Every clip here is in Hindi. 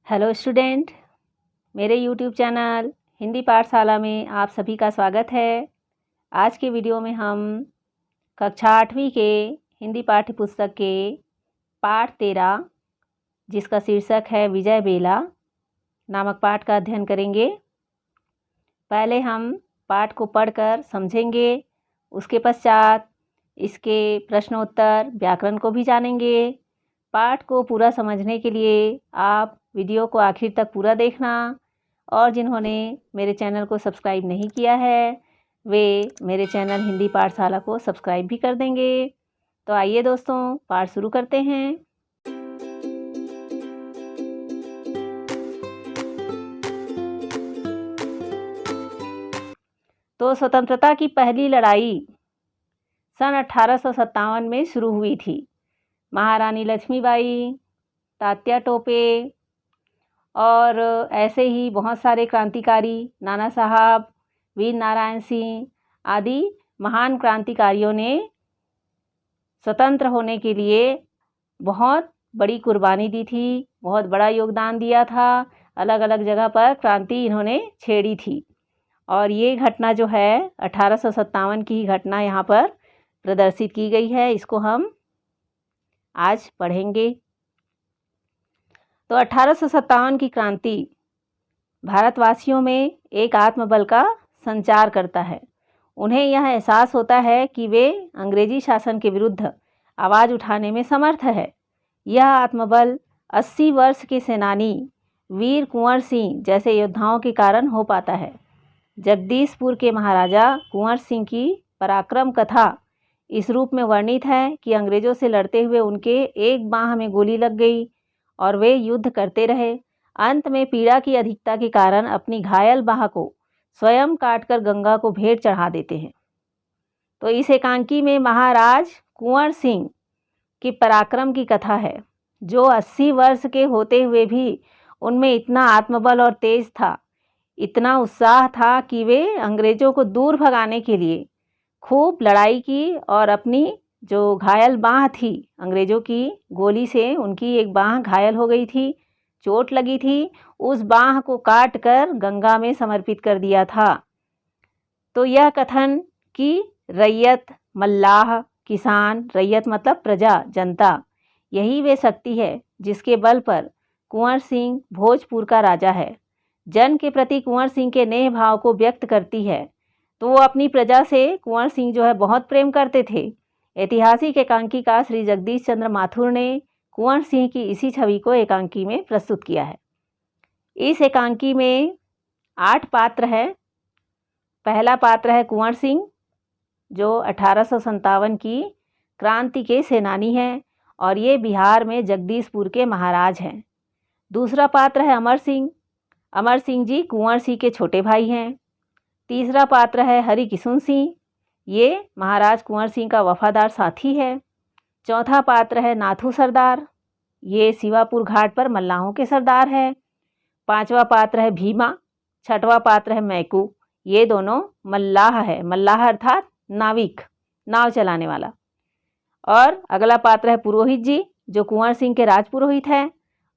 हेलो स्टूडेंट, मेरे यूट्यूब चैनल हिंदी पाठशाला में आप सभी का स्वागत है। आज के वीडियो में हम कक्षा 8वीं के हिंदी पाठ्य पुस्तक के पाठ 13 जिसका शीर्षक है विजय बेला नामक पाठ का अध्ययन करेंगे। पहले हम पाठ को पढ़कर समझेंगे, उसके पश्चात इसके प्रश्नोत्तर व्याकरण को भी जानेंगे। पाठ को पूरा समझने के लिए आप वीडियो को आखिर तक पूरा देखना और जिन्होंने मेरे चैनल को सब्सक्राइब नहीं किया है वे मेरे चैनल हिंदी पाठशाला को सब्सक्राइब भी कर देंगे। तो आइए दोस्तों, पाठ शुरू करते हैं। तो स्वतंत्रता की पहली लड़ाई सन 1857 में शुरू हुई थी। महारानी लक्ष्मीबाई, तात्या टोपे और ऐसे ही बहुत सारे क्रांतिकारी, नाना साहब, वीर नारायण सिंह आदि महान क्रांतिकारियों ने स्वतंत्र होने के लिए बहुत बड़ी कुर्बानी दी थी, बहुत बड़ा योगदान दिया था। अलग अलग जगह पर क्रांति इन्होंने छेड़ी थी और ये घटना जो है 1857 की घटना यहाँ पर प्रदर्शित की गई है। इसको हम आज पढ़ेंगे। तो 1857 की क्रांति भारतवासियों में एक आत्मबल का संचार करता है। उन्हें यह एहसास होता है कि वे अंग्रेजी शासन के विरुद्ध आवाज़ उठाने में समर्थ है। यह आत्मबल 80 वर्ष के सेनानी वीर कुंवर सिंह जैसे योद्धाओं के कारण हो पाता है। जगदीशपुर के महाराजा कुंवर सिंह की पराक्रम कथा इस रूप में वर्णित है कि अंग्रेज़ों से लड़ते हुए उनके एक बाह में गोली लग गई और वे युद्ध करते रहे। अंत में पीड़ा की अधिकता के कारण अपनी घायल बाह को स्वयं काटकर गंगा को भेंट चढ़ा देते हैं। तो इस एकांकी में महाराज कुंवर सिंह के पराक्रम की कथा है, जो 80 वर्ष के होते हुए भी उनमें इतना आत्मबल और तेज था, इतना उत्साह था कि वे अंग्रेज़ों को दूर भगाने के लिए खूब लड़ाई की और अपनी जो घायल बाह थी, अंग्रेज़ों की गोली से उनकी एक बाह घायल हो गई थी, चोट लगी थी, उस बाह को काट कर गंगा में समर्पित कर दिया था। तो यह कथन कि रैयत, मल्लाह, किसान, रैयत मतलब प्रजा, जनता, यही वे शक्ति है जिसके बल पर कुंवर सिंह भोजपुर का राजा है। जन के प्रति कुंवर सिंह के नेह भाव को व्यक्त करती है। तो वो अपनी प्रजा से कुंवर सिंह जो है बहुत प्रेम करते थे। ऐतिहासिक एकांकीकार श्री जगदीश चंद्र माथुर ने कुंवर सिंह की इसी छवि को एकांकी में प्रस्तुत किया है। इस एकांकी में 8 पात्र हैं। पहला पात्र है कुंवर सिंह, जो 1857 की क्रांति के सेनानी हैं और ये बिहार में जगदीशपुर के महाराज हैं। दूसरा पात्र है अमर सिंह। अमर सिंह जी कुंवर सिंह के छोटे भाई हैं। तीसरा पात्र है हरिकिशन सिंह, ये महाराज कुंवर सिंह का वफादार साथी है। चौथा पात्र है नाथू सरदार, ये शिवापुर घाट पर मल्लाहों के सरदार है। पांचवा पात्र है भीमा। छठवां पात्र है मैकू, ये दोनों मल्लाह है। मल्लाह अर्थात नाविक, नाव चलाने वाला। और अगला पात्र है पुरोहित जी, जो कुंवर सिंह के राजपुरोहित है।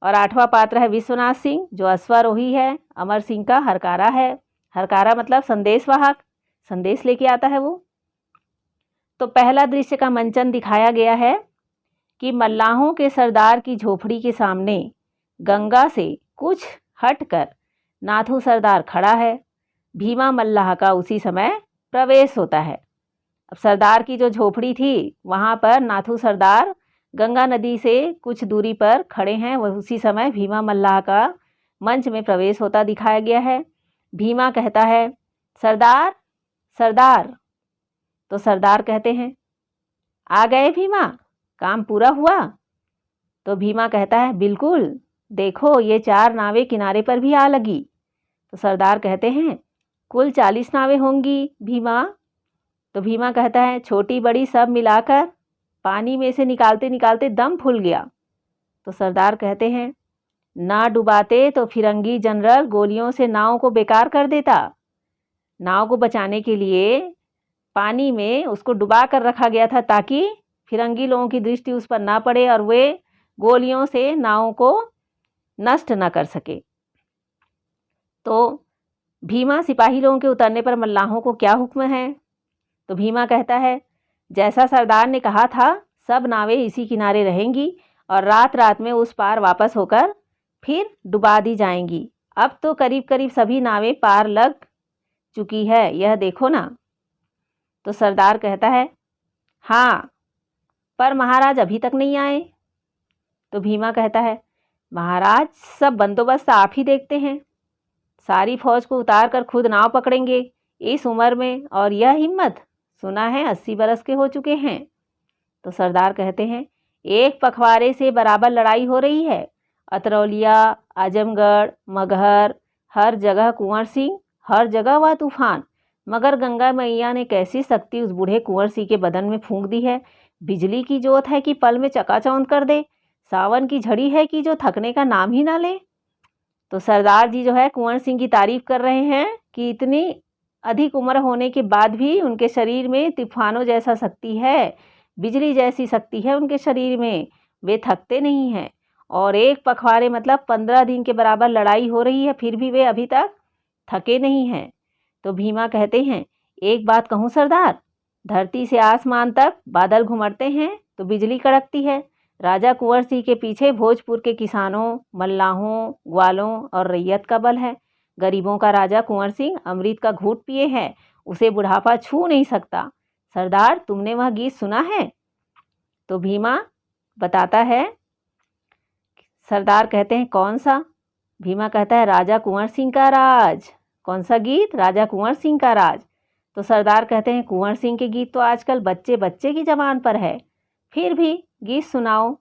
और 8वां पात्र है विश्वनाथ सिंह, जो अश्वारोही है, अमर सिंह का हरकारा है। हरकारा मतलब संदेशवाहक, संदेश लेके आता है वो। तो पहला दृश्य का मंचन दिखाया गया है कि मल्लाहों के सरदार की झोपड़ी के सामने गंगा से कुछ हटकर नाथू सरदार खड़ा है। भीमा मल्लाह का उसी समय प्रवेश होता है। अब सरदार की जो झोपड़ी थी वहाँ पर नाथू सरदार गंगा नदी से कुछ दूरी पर खड़े हैं। वह उसी समय भीमा मल्लाह का मंच में प्रवेश होता दिखाया गया है। भीमा कहता है, सरदार सरदार। तो सरदार कहते हैं, आ गए भीमा, काम पूरा हुआ? तो भीमा कहता है, बिल्कुल, देखो ये 4 नावें किनारे पर भी आ लगी। तो सरदार कहते हैं, कुल 40 नावें होंगी भीमा। तो भीमा कहता है, छोटी बड़ी सब मिलाकर पानी में से निकालते निकालते दम फूल गया। तो सरदार कहते हैं, ना डुबाते तो फिरंगी जनरल गोलियों से नाव को बेकार कर देता। नाव को बचाने के लिए पानी में उसको डुबा कर रखा गया था ताकि फिरंगी लोगों की दृष्टि उस पर ना पड़े और वे गोलियों से नाव को नष्ट न कर सके। तो भीमा सिपाही लोगों के उतरने पर मल्लाहों को क्या हुक्म है? तो भीमा कहता है, जैसा सरदार ने कहा था सब नावें इसी किनारे रहेंगी और रात रात में उस पार वापस होकर फिर डुबा दी जाएंगी। अब तो करीब करीब सभी नावें पार लग चुकी है, यह देखो ना। तो सरदार कहता है, हाँ, पर महाराज अभी तक नहीं आए। तो भीमा कहता है, महाराज सब बंदोबस्त आप ही देखते हैं, सारी फौज को उतार कर खुद नाव पकड़ेंगे इस उम्र में, और यह हिम्मत, सुना है 80 बरस के हो चुके हैं। तो सरदार कहते हैं, एक पखवाड़े से बराबर लड़ाई हो रही है, अतरौलिया, आजमगढ़, मगहर, हर जगह कुंवर सिंह, हर जगह वह तूफान। मगर गंगा मैया ने कैसी शक्ति उस बूढ़े कुंवर सिंह के बदन में फूंक दी है। बिजली की जोत है कि पल में चकाचौंध कर दे, सावन की झड़ी है कि जो थकने का नाम ही ना ले। तो सरदार जी जो है कुंवर सिंह की तारीफ कर रहे हैं कि इतनी अधिक उम्र होने के बाद भी उनके शरीर में तूफानों जैसा शक्ति है, बिजली जैसी शक्ति है उनके शरीर में, वे थकते नहीं हैं। और एक पखवाड़े मतलब 15 दिन के बराबर लड़ाई हो रही है, फिर भी वे अभी तक थके नहीं हैं। तो भीमा कहते हैं, एक बात कहूँ सरदार, धरती से आसमान तक बादल घुमड़ते हैं तो बिजली कड़कती है। राजा कुंवर सिंह के पीछे भोजपुर के किसानों, मल्लाहों, ग्वालों और रैयत का बल है। गरीबों का राजा कुंवर सिंह अमृत का घूंट पिए है, उसे बुढ़ापा छू नहीं सकता। सरदार, तुमने वह गीत सुना है? तो भीमा बताता है, सरदार कहते हैं, कौन सा? भीमा कहता है, राजा कुंवर सिंह का राज। कौन सा गीत? राजा कुंवर सिंह का राज। तो सरदार कहते हैं, कुंवर सिंह के गीत तो आजकल बच्चे बच्चे की जबान पर है, फिर भी गीत सुनाओ।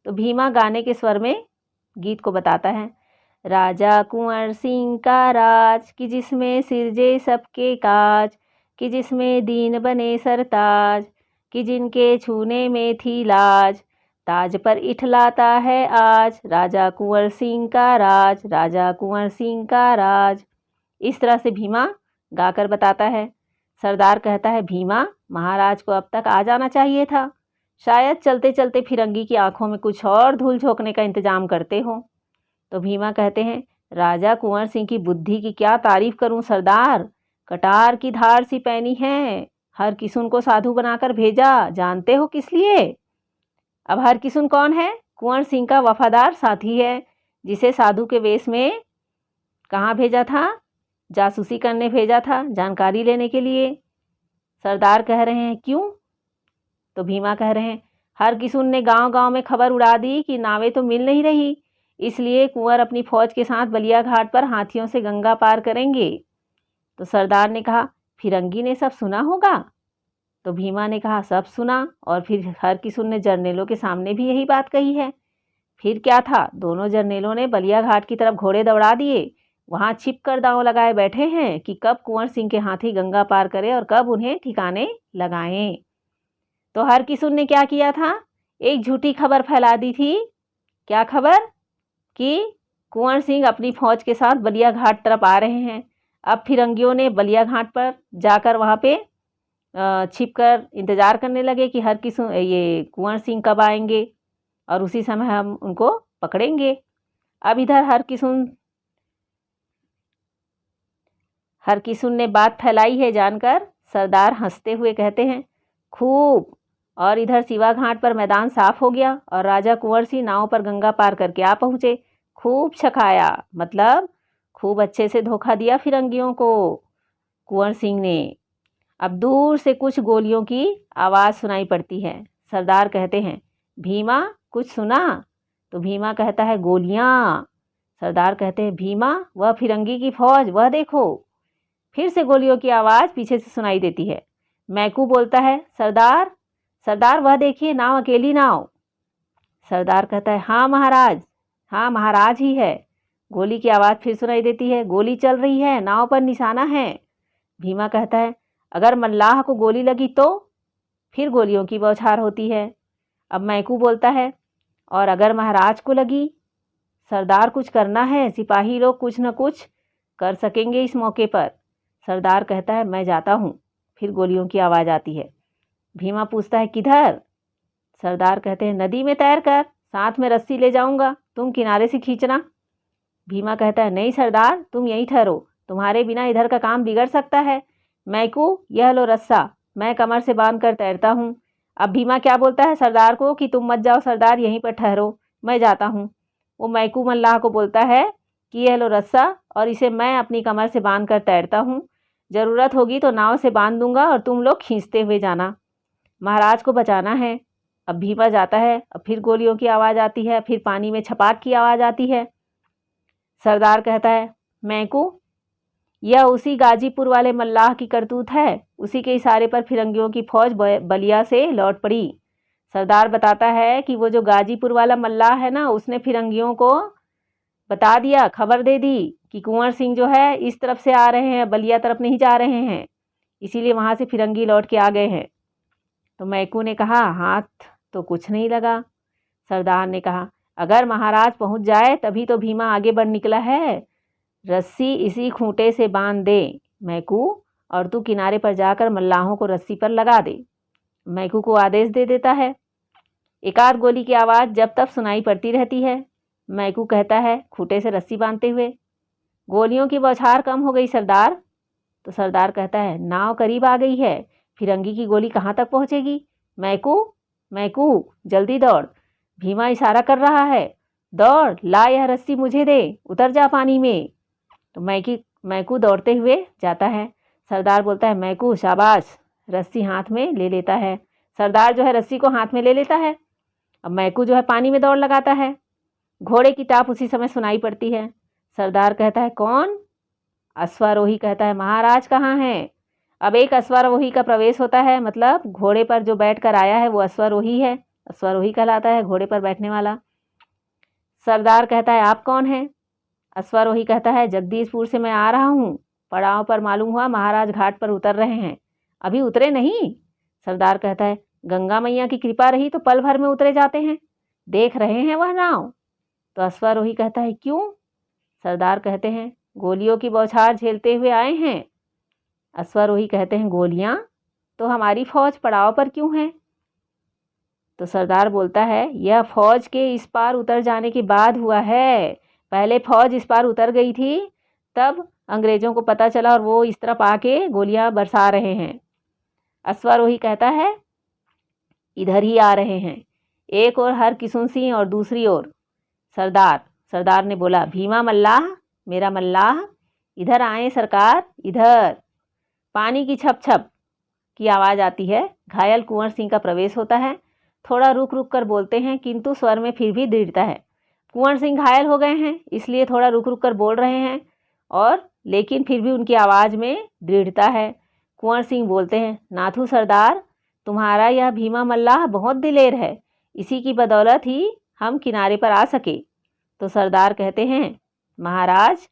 तो भीमा गाने के स्वर में गीत को बताता है, राजा कुंवर सिंह का राज कि जिसमें सिरजे सबके काज, कि जिसमें दीन बने सरताज, कि जिनके छूने में थी लाज, ताज पर इठलाता है आज, राजा कुंवर सिंह का राज, राजा कुंवर सिंह का राज। इस तरह से भीमा गाकर बताता है। सरदार कहता है, भीमा, महाराज को अब तक आ जाना चाहिए था, शायद चलते चलते फिरंगी की आंखों में कुछ और धूल झोंकने का इंतजाम करते हो। तो भीमा कहते हैं, राजा कुंवर सिंह की बुद्धि की क्या तारीफ करूं सरदार, कटार की धार सी पैनी है। हर किसुन को साधु बनाकर भेजा, जानते हो किस लिए? अब हर किसुन कौन है? कुंवर सिंह का वफादार साथी है, जिसे साधु के वेश में कहाँ भेजा था? जासूसी करने भेजा था, जानकारी लेने के लिए। सरदार कह रहे हैं, क्यों? तो भीमा कह रहे हैं, हर किसुन ने गांव गांव में खबर उड़ा दी कि नावें तो मिल नहीं रही, इसलिए कुंवर अपनी फौज के साथ बलिया घाट पर हाथियों से गंगा पार करेंगे। तो सरदार ने कहा, फिरंगी ने सब सुना होगा? तो भीमा ने कहा, सब सुना, और फिर हर किसुन ने जर्नेलों के सामने भी यही बात कही है। फिर क्या था, दोनों जर्नेलों ने बलिया घाट की तरफ घोड़े दौड़ा दिए, वहां छिप कर दांव लगाए बैठे हैं कि कब कुंवर सिंह के हाथी गंगा पार करे और कब उन्हें ठिकाने लगाएं। तो हर किसुन ने क्या किया था? एक झूठी खबर फैला दी थी। क्या खबर? कि कुंवर सिंह अपनी फौज के साथ बलिया घाट तरफ आ रहे हैं। अब फिरंगियों ने बलिया घाट पर जाकर वहाँ पे छिपकर इंतज़ार करने लगे कि ये कुंवर सिंह कब आएंगे और उसी समय हम उनको पकड़ेंगे। अब इधर हर किसुन ने बात फैलाई है जानकर सरदार हंसते हुए कहते हैं, खूब। और इधर सिवा घाट पर मैदान साफ हो गया और राजा कुंवर सिंह नाव पर गंगा पार करके आ पहुँचे। खूब छकाया, मतलब खूब अच्छे से धोखा दिया फिरंगियों को कुंवर सिंह ने। अब दूर से कुछ गोलियों की आवाज़ सुनाई पड़ती है। सरदार कहते हैं, भीमा, कुछ सुना? तो भीमा कहता है, गोलियाँ। सरदार कहते हैं, भीमा, वह फिरंगी की फौज, वह देखो। फिर से गोलियों की आवाज़ पीछे से सुनाई देती है। मैकू बोलता है, सरदार, सरदार, वह देखिए, नाव, अकेली नाव। सरदार कहता है, हाँ महाराज, हाँ महाराज ही है। गोली की आवाज़ फिर सुनाई देती है। गोली चल रही है, नाव पर निशाना है। भीमा कहता है, अगर मल्लाह को गोली लगी तो? फिर गोलियों की बौछार होती है। अब मैकू बोलता है, और अगर महाराज को लगी? सरदार, कुछ करना है, सिपाही लोग कुछ न कुछ कर सकेंगे इस मौके पर। सरदार कहता है, मैं जाता हूँ। फिर गोलियों की आवाज़ आती है। भीमा पूछता है, किधर? सरदार कहते हैं, नदी में तैर कर, साथ में रस्सी ले जाऊंगा, तुम किनारे से खींचना। भीमा कहता है, नहीं सरदार, तुम यहीं ठहरो, तुम्हारे बिना इधर का काम बिगड़ सकता है। मैकू, यह लो रस्सा, मैं कमर से बांध कर तैरता हूँ। अब भीमा क्या बोलता है सरदार को कि तुम मत जाओ सरदार, यहीं पर ठहरो, मैं जाता हूँ। वो मैकू मल्लाह को बोलता है कि यह लो रस्सा और इसे मैं अपनी कमर से बांध कर तैरता हूँ, ज़रूरत होगी तो नाव से बांध दूंगा और तुम लोग खींचते हुए जाना, महाराज को बचाना है। अब भीमा जाता है, अब फिर गोलियों की आवाज़ आती है, फिर पानी में छपाक की आवाज़ आती है। सरदार कहता है, मैकू, यह उसी गाजीपुर वाले मल्लाह की करतूत है, उसी के इशारे पर फिरंगियों की फौज बलिया से लौट पड़ी। सरदार बताता है कि वो जो गाजीपुर वाला मल्लाह है ना, उसने फिरंगियों को बता दिया, खबर दे दी कि कुंवर सिंह जो है इस तरफ से आ रहे हैं, बलिया तरफ नहीं जा रहे हैं, इसीलिए वहाँ से फिरंगी लौट के आ गए हैं। तो मैकू ने कहा, हाथ तो कुछ नहीं लगा। सरदार ने कहा, अगर महाराज पहुँच जाए तभी तो भीमा आगे बढ़ निकला है, रस्सी इसी खूंटे से बांध दे मैकू, और तू किनारे पर जाकर मल्लाहों को रस्सी पर लगा दे। मैकू को आदेश दे देता है। एक आध गोली की आवाज़ जब तक सुनाई पड़ती रहती है। मैकू कहता है खूंटे से रस्सी बांधते हुए, गोलियों की बौछार कम हो गई सरदार। तो सरदार कहता है, नाव करीब आ गई है, फिरंगी की गोली कहाँ तक पहुँचेगी। मैकू, मैकू, जल्दी दौड़, भीमा इशारा कर रहा है, दौड़, ला यह रस्सी मुझे दे, उतर जा पानी में। तो मैकू दौड़ते हुए जाता है। सरदार बोलता है, मैकू शाबाश, रस्सी हाथ में ले लेता है। सरदार जो है रस्सी को हाथ में ले लेता है। अब मैकू जो है पानी में दौड़ लगाता है। घोड़े की टाप उसी समय सुनाई पड़ती है। सरदार कहता है, कौन। अश्वारोही कहता है, महाराज कहाँ हैं। अब एक अश्वारोही का प्रवेश होता है, मतलब घोड़े पर जो बैठ कर आया है वो अश्वारोही है, अश्वारोही कहलाता है, घोड़े पर बैठने वाला। सरदार कहता है, आप कौन हैं। अश्वारोही कहता है, जगदीशपुर से मैं आ रहा हूँ, पड़ाव पर मालूम हुआ महाराज घाट पर उतर रहे हैं, अभी उतरे नहीं। सरदार कहता है, गंगा मैया की कृपा रही तो पल भर में उतरे जाते हैं, देख रहे हैं वह नाव। तो अश्वारोही कहता है, क्यों। सरदार कहते हैं, गोलियों की बौछार झेलते हुए आए हैं। अश्वारोही कहते हैं, गोलियां, तो हमारी फौज पड़ाव पर क्यों है। तो सरदार बोलता है, यह फौज के इस पार उतर जाने के बाद हुआ है, पहले फौज इस पार उतर गई थी, तब अंग्रेज़ों को पता चला और वो इस तरफ आके गोलियां बरसा रहे हैं। अश्वारोही कहता है, इधर ही आ रहे हैं, एक और हरकिशन सिंह और दूसरी ओर सरदार। सरदार ने बोला, भीमा मल्लाह, मेरा मल्लाह, इधर आए सरकार, इधर। पानी की छप छप की आवाज़ आती है। घायल कुंवर सिंह का प्रवेश होता है। थोड़ा रुक रुक कर बोलते हैं, किंतु स्वर में फिर भी दृढ़ता है। कुंवर सिंह घायल हो गए हैं, इसलिए थोड़ा रुक रुक कर बोल रहे हैं, और लेकिन फिर भी उनकी आवाज़ में दृढ़ता है। कुंवर सिंह बोलते हैं, नाथू सरदार, तुम्हारा यह भीमा मल्लाह बहुत दिलेर है, इसी की बदौलत ही हम किनारे पर आ सके। तो सरदार कहते हैं, महाराज,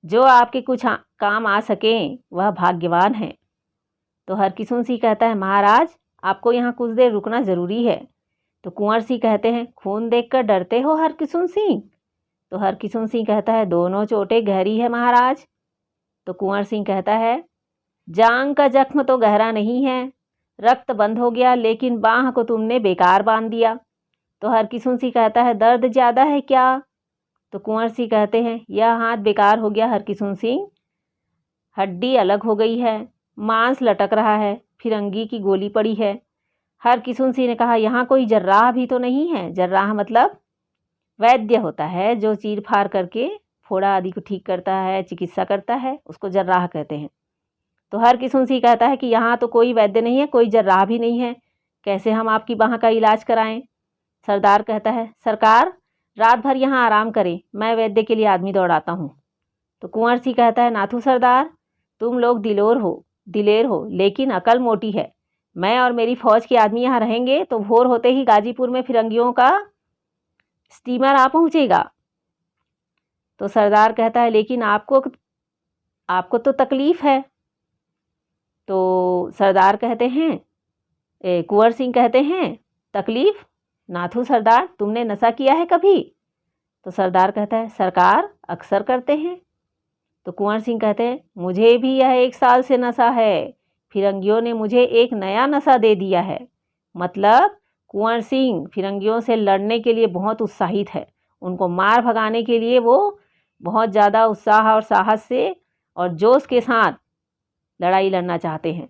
जो आपके कुछ काम आ सकें वह भाग्यवान है। तो हरकिशन सिंह कहता है, महाराज, आपको यहाँ कुछ देर रुकना ज़रूरी है। तो कुंवर सिंह कहते हैं, खून देखकर डरते हो हरकिशन सिंह। तो हरकिशन सिंह कहता है, दोनों चोटें गहरी है महाराज। तो कुंवर सिंह कहता है, जांग का जख्म तो गहरा नहीं है, रक्त बंद हो गया, लेकिन बाँह को तुमने बेकार बांध दिया। तो हरकिशन सिंह कहता है, दर्द ज़्यादा है क्या। तो कुंवर सिंह कहते हैं, यह हाथ बेकार हो गया हरकिशन सिंह, हड्डी अलग हो गई है, मांस लटक रहा है, फिरंगी की गोली पड़ी है। हरकिशन सिंह ने कहा, यहाँ कोई जर्राह भी तो नहीं है। जर्राह मतलब वैद्य होता है, जो चीर फाड़ करके फोड़ा आदि को ठीक करता है, चिकित्सा करता है, उसको जर्राह कहते हैं। तो हरकिशन सिंह कहता है कि यहाँ तो कोई वैद्य नहीं है, कोई जर्राह भी नहीं है, कैसे हम आपकी बाँह का इलाज कराएं। सरदार कहता है, सरकार, रात भर यहाँ आराम करें, मैं वैद्य के लिए आदमी दौड़ाता हूँ। तो कुंवर सिंह कहता है, नाथू सरदार, तुम लोग दिलेर हो, लेकिन अकल मोटी है। मैं और मेरी फौज के आदमी यहाँ रहेंगे तो भोर होते ही गाजीपुर में फिरंगियों का स्टीमर आ पहुँचेगा। तो सरदार कहता है, लेकिन आपको तो तकलीफ़ है। तो सरदार कहते हैं, कुंवर सिंह कहते हैं, तकलीफ़, नाथू सरदार, तुमने नशा किया है कभी। तो सरदार कहता है, सरकार, अक्सर करते हैं। तो कुंवर सिंह कहते हैं, मुझे भी यह 1 साल से नशा है, फिरंगियों ने मुझे एक नया नशा दे दिया है। मतलब कुंवर सिंह फिरंगियों से लड़ने के लिए बहुत उत्साहित है, उनको मार भगाने के लिए वो बहुत ज़्यादा उत्साह और साहस से और जोश के साथ लड़ाई लड़ना चाहते हैं।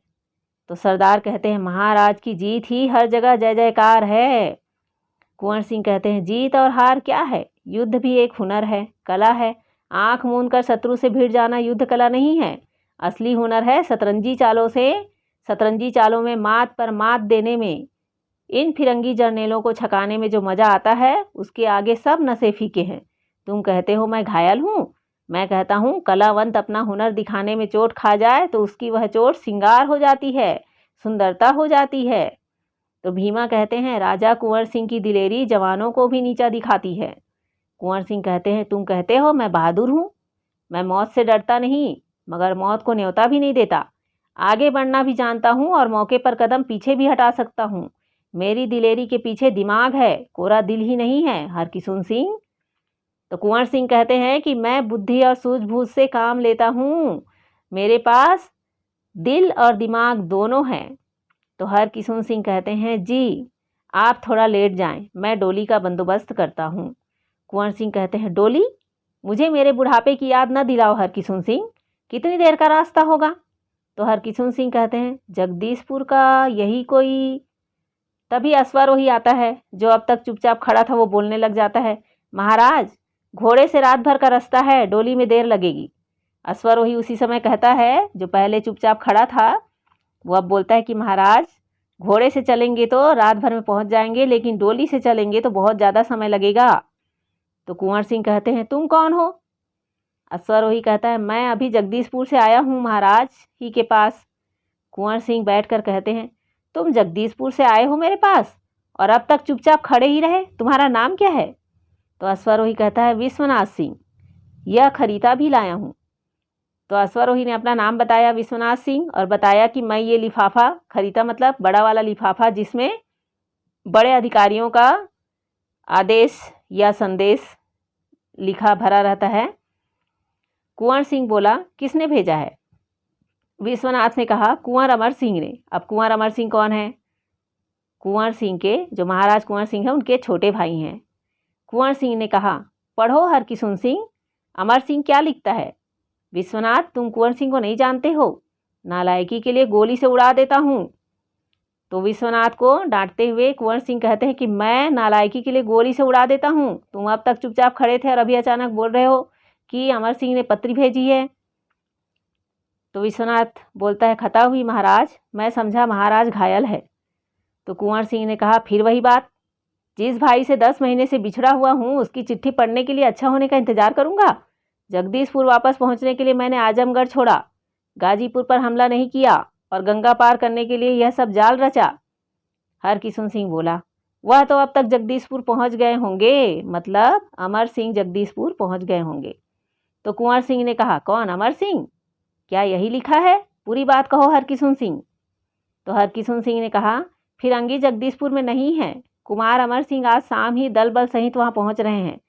तो सरदार कहते हैं, महाराज की जीत ही हर जगह जय जयकार है। कुंवर सिंह कहते हैं, जीत और हार क्या है, युद्ध भी एक हुनर है, कला है। आंख मूंद कर शत्रु से भिड़ जाना युद्ध कला नहीं है। असली हुनर है सतरंजी चालों में मात पर मात देने में। इन फिरंगी जर्नेलों को छकाने में जो मज़ा आता है, उसके आगे सब नशे फीके हैं। तुम कहते हो मैं घायल हूँ, मैं कहता हूँ कलावंत अपना हुनर दिखाने में चोट खा जाए तो उसकी वह चोट सिंगार हो जाती है, सुंदरता हो जाती है। तो भीमा कहते हैं, राजा कुंवर सिंह की दिलेरी जवानों को भी नीचा दिखाती है। कुंवर सिंह कहते हैं, तुम कहते हो मैं बहादुर हूँ, मैं मौत से डरता नहीं, मगर मौत को न्योता भी नहीं देता। आगे बढ़ना भी जानता हूँ और मौके पर कदम पीछे भी हटा सकता हूँ। मेरी दिलेरी के पीछे दिमाग है, कोरा दिल ही नहीं है हरकिशन सिंह। तो कुंवर सिंह कहते हैं कि मैं बुद्धि और सूझबूझ से काम लेता हूँ, मेरे पास दिल और दिमाग दोनों हैं। तो हरकिशन सिंह कहते हैं, जी आप थोड़ा लेट जाएं, मैं डोली का बंदोबस्त करता हूँ। कुंवर सिंह कहते हैं, डोली? मुझे मेरे बुढ़ापे की याद न दिलाओ हरकिशन सिंह, कितनी देर का रास्ता होगा? तो हरकिशन सिंह कहते हैं, जगदीशपुर का यही कोई। तभी अश्वारोही आता है, जो अब तक चुपचाप खड़ा था, वो बोलने लग जाता है, महाराज घोड़े से रात भर का रास्ता है, डोली में देर लगेगी। अश्वारोही उसी समय कहता है, जो पहले चुपचाप खड़ा था, वो अब बोलता है कि महाराज घोड़े से चलेंगे तो रात भर में पहुंच जाएंगे, लेकिन डोली से चलेंगे तो बहुत ज़्यादा समय लगेगा। तो कुंवर सिंह कहते हैं, तुम कौन हो? अश्वारोही कहता है, मैं अभी जगदीशपुर से आया हूँ महाराज ही के पास। कुंवर सिंह बैठकर कहते हैं, तुम जगदीशपुर से आए हो मेरे पास और अब तक चुपचाप खड़े ही रहे, तुम्हारा नाम क्या है? तो अश्वारोही कहता है, विश्वनाथ सिंह, यह खरीदा भी लाया हूँ। तो अश्वारोही ने अपना नाम बताया, विश्वनाथ सिंह, और बताया कि मैं ये लिफाफा खरीदा, मतलब बड़ा वाला लिफाफा जिसमें बड़े अधिकारियों का आदेश या संदेश लिखा भरा रहता है। कुंवर सिंह बोला, किसने भेजा है? विश्वनाथ ने कहा, कुंवर अमर सिंह ने। अब कुंवर अमर सिंह कौन है? कुंवर सिंह के, जो महाराज कुंवर सिंह हैं, उनके छोटे भाई हैं। कुंवर सिंह ने कहा, पढ़ो हरकिशन सिंह, अमर सिंह क्या लिखता है। विश्वनाथ, तुम कुंवर सिंह को नहीं जानते हो, नालायकी के लिए गोली से उड़ा देता हूँ। तो विश्वनाथ को डांटते हुए कुंवर सिंह कहते हैं कि मैं नालायकी के लिए गोली से उड़ा देता हूँ? तुम अब तक चुपचाप खड़े थे और अभी अचानक बोल रहे हो कि अमर सिंह ने पत्री भेजी है। तो विश्वनाथ बोलता है, खता हुई महाराज, मैं समझा महाराज घायल है। तो कुंवर सिंह ने कहा, फिर वही बात, जिस भाई से 10 महीने से बिछड़ा हुआ हूँ, उसकी चिट्ठी पढ़ने के लिए अच्छा होने का इंतजार करूँगा? जगदीशपुर वापस पहुँचने के लिए मैंने आजमगढ़ छोड़ा, गाजीपुर पर हमला नहीं किया और गंगा पार करने के लिए यह सब जाल रचा। हरकिशन सिंह बोला, वह तो अब तक जगदीशपुर पहुँच गए होंगे, मतलब अमर सिंह जगदीशपुर पहुँच गए होंगे। तो कुंवर सिंह ने कहा, कौन अमर सिंह? क्या यही लिखा है? पूरी बात कहो हरकिशन सिंह। तो हरकिशन सिंह ने कहा, फिरंगी जगदीशपुर में नहीं है, कुमार अमर सिंह आज शाम ही दल बल सहित वहां पहुंच रहे हैं।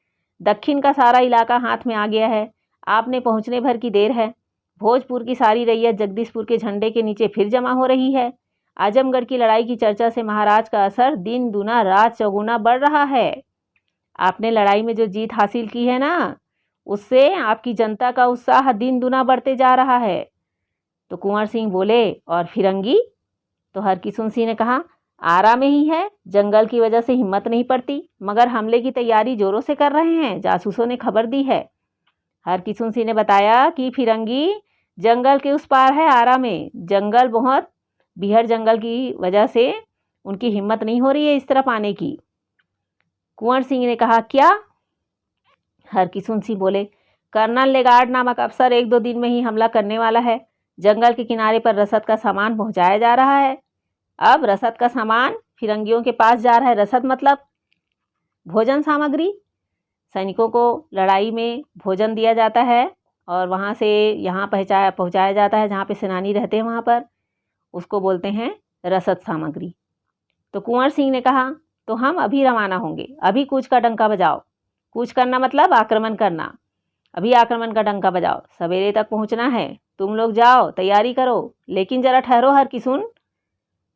दक्षिण का सारा इलाका हाथ में आ गया है, आपने पहुंचने भर की देर है। भोजपुर की सारी रैयत जगदीशपुर के झंडे के नीचे फिर जमा हो रही है। आजमगढ़ की लड़ाई की चर्चा से महाराज का असर दिन दूना रात चौगुना बढ़ रहा है। आपने लड़ाई में जो जीत हासिल की है ना, उससे आपकी जनता का उत्साह दिन दूना बढ़ते जा रहा है। तो कुंवर सिंह बोले, और फिरंगी? तो हरकिशन सिंह ने कहा, आरा में ही है, जंगल की वजह से हिम्मत नहीं पड़ती, मगर हमले की तैयारी जोरों से कर रहे हैं, जासूसों ने खबर दी है। हरकिशन सिंह ने बताया कि फिरंगी जंगल के उस पार है, आरा में। जंगल बहुत बिहड़ जंगल की वजह से उनकी हिम्मत नहीं हो रही है इस तरफ आने की। कुंवर सिंह ने कहा, क्या? हरकिशन सिंह बोले, कर्नल लेगार्ड नामक अफसर 1-2 दिन में ही हमला करने वाला है। जंगल के किनारे पर रसद का सामान पहुंचाया जा रहा है। अब रसद का सामान फिरंगियों के पास जा रहा है। रसद मतलब भोजन सामग्री। सैनिकों को लड़ाई में भोजन दिया जाता है और वहाँ से यहाँ पहुँचाया जाता है, जहाँ पे सेनानी रहते हैं वहाँ पर, उसको बोलते हैं रसद सामग्री। तो कुंवर सिंह ने कहा, तो हम अभी रवाना होंगे, अभी कूच का डंका बजाओ। कूच करना मतलब आक्रमण करना। अभी आक्रमण का डंका बजाओ, सवेरे तक पहुंचना है। तुम लोग जाओ, तैयारी करो, लेकिन जरा ठहरो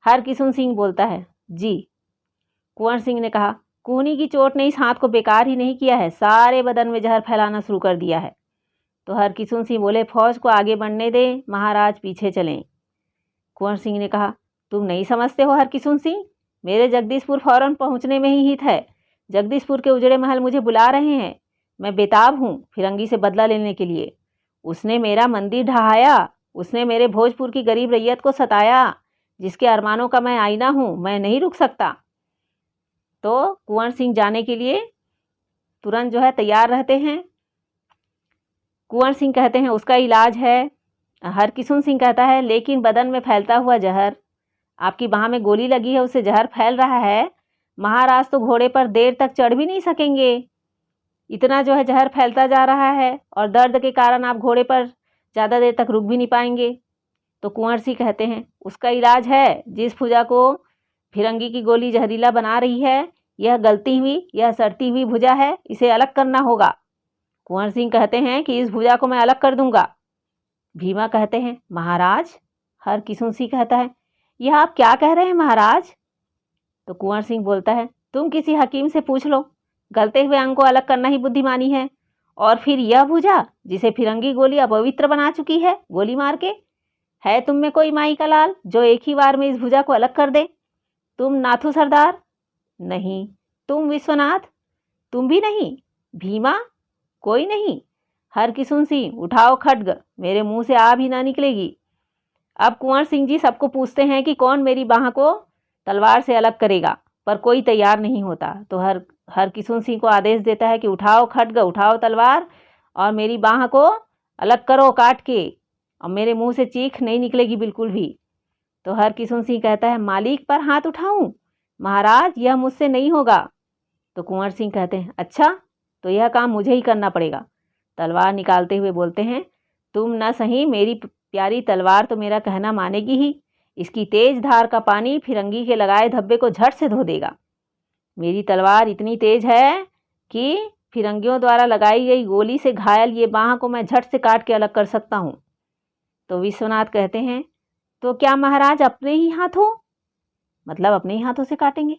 हरकिशन सिंह बोलता है, जी। कुंवर सिंह ने कहा, कूहनी की चोट ने इस हाथ को बेकार ही नहीं किया है, सारे बदन में जहर फैलाना शुरू कर दिया है। तो हरकिशन सिंह बोले, फौज को आगे बढ़ने दें, महाराज पीछे चलें। कुंवर सिंह ने कहा, तुम नहीं समझते हो हरकिशन सिंह, मेरे जगदीशपुर फौरन पहुंचने में ही हित है। जगदीशपुर के उजड़े महल मुझे बुला रहे हैं। मैं बेताब हूँ फिरंगी से बदला लेने के लिए। उसने मेरा मंदिर ढहाया, उसने मेरे भोजपुर की गरीब रैयत को सताया, जिसके अरमानों का मैं आईना हूँ। मैं नहीं रुक सकता। तो कुंवर सिंह जाने के लिए तुरंत जो है तैयार रहते हैं। कुंवर सिंह कहते हैं उसका इलाज है। हरकिशन सिंह कहता है, लेकिन बदन में फैलता हुआ जहर, आपकी बाह में गोली लगी है, उससे जहर फैल रहा है। महाराज तो घोड़े पर देर तक चढ़ भी नहीं सकेंगे, इतना जो है जहर फैलता जा रहा है, और दर्द के कारण आप घोड़े पर ज़्यादा देर तक रुक भी नहीं पाएंगे। तो कुंवर सिंह कहते हैं उसका इलाज है। जिस भुजा को फिरंगी की गोली जहरीला बना रही है, यह गलती हुई, यह सड़ती हुई भुजा है, इसे अलग करना होगा। कुंवर सिंह कहते हैं कि इस भुजा को मैं अलग कर दूंगा। भीमा कहते हैं, महाराज। हरकिशन सिंह कहता है, यह आप क्या कह रहे हैं महाराज? तो कुंवर सिंह बोलता है, तुम किसी हकीम से पूछ लो, गलते हुए अंग को अलग करना ही बुद्धिमानी है। और फिर यह भुजा जिसे फिरंगी गोली अपवित्र बना चुकी है गोली मार के, है तुम में कोई माई का लाल जो एक ही बार में इस भुजा को अलग कर दे? तुम नाथू सरदार? नहीं। तुम विश्वनाथ? तुम भी नहीं। भीमा? कोई नहीं। हरकिशन सिंह, उठाओ खड्ग, मेरे मुंह से आ भी ना निकलेगी। अब कुंवर सिंह जी सबको पूछते हैं कि कौन मेरी बाह को तलवार से अलग करेगा, पर कोई तैयार नहीं होता। तो हरकिशन सिंह को आदेश देता है कि उठाओ खड्ग, उठाओ तलवार, और मेरी बाह को अलग करो काट के, और मेरे मुंह से चीख नहीं निकलेगी बिल्कुल भी। तो हरकिशन सिंह कहता है, मालिक पर हाथ उठाऊं? महाराज, यह मुझसे नहीं होगा। तो कुंवर सिंह कहते हैं, अच्छा, तो यह काम मुझे ही करना पड़ेगा। तलवार निकालते हुए बोलते हैं, तुम न सही, मेरी प्यारी तलवार तो मेरा कहना मानेगी ही। इसकी तेज धार का पानी फिरंगी के लगाए धब्बे को झट से धो देगा। मेरी तलवार इतनी तेज है कि फिरंगियों द्वारा लगाई गई गोली से घायल ये बाह को मैं झट से काट के अलग कर सकता हूँ। तो विश्वनाथ कहते हैं, तो क्या महाराज अपने ही हाथों, मतलब अपने ही हाथों से काटेंगे?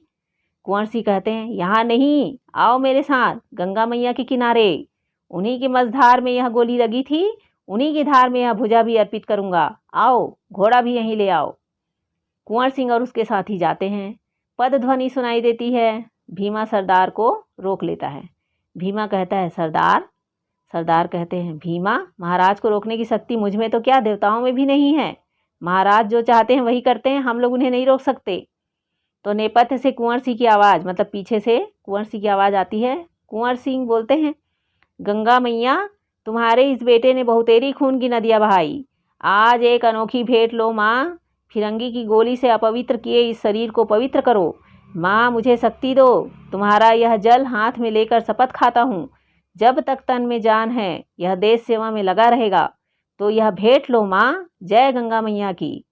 कुंवर सिंह कहते हैं, यहाँ नहीं, आओ मेरे साथ गंगा मैया के किनारे। उन्हीं की मझधार में यह गोली लगी थी, उन्हीं की धार में यह भुजा भी अर्पित करूंगा। आओ, घोड़ा भी यहीं ले आओ। कुंवर सिंह और उसके साथी जाते हैं। पद ध्वनि सुनाई देती है। भीमा सरदार को रोक लेता है। भीमा कहता है, सरदार। सरदार कहते हैं, भीमा, महाराज को रोकने की शक्ति मुझ में तो क्या, देवताओं में भी नहीं है। महाराज जो चाहते हैं वही करते हैं, हम लोग उन्हें नहीं रोक सकते। तो नेपथ्य से कुंवर सिंह की आवाज़, मतलब पीछे से कुंवर सिंह की आवाज़ आती है। कुंवर सिंह बोलते हैं, गंगा मैया, तुम्हारे इस बेटे ने बहुतेरी खून की नदियाँ बहाई। आज एक अनोखी भेंट लो माँ, फिरंगी की गोली से अपवित्र किए इस शरीर को पवित्र करो। माँ, मुझे शक्ति दो। तुम्हारा यह जल हाथ में लेकर शपथ खाता हूँ, जब तक तन में जान है यह देश सेवा में लगा रहेगा। तो यह भेंट लो माँ, जय गंगा मैया की।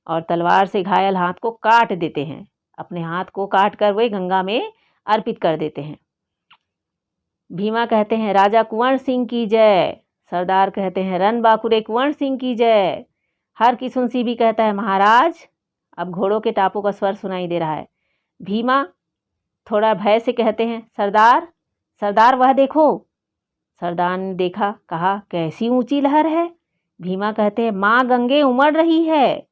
और तलवार से घायल हाथ को काट देते हैं। अपने हाथ को काट कर वे गंगा में अर्पित कर देते हैं। भीमा कहते हैं, राजा कुंवर सिंह की जय। सरदार कहते हैं, रन बाकुरे कुंवर सिंह की जय। हरकिशन सिंह भी कहता है, महाराज। अब घोड़ों के टापों का स्वर सुनाई दे रहा है। भीमा थोड़ा भय से कहते हैं, सरदार, सरदार वह देखो। सरदार ने देखा, कहा, कैसी ऊंची लहर है? भीमा कहते हैं, माँ गंगे उमड़ रही है।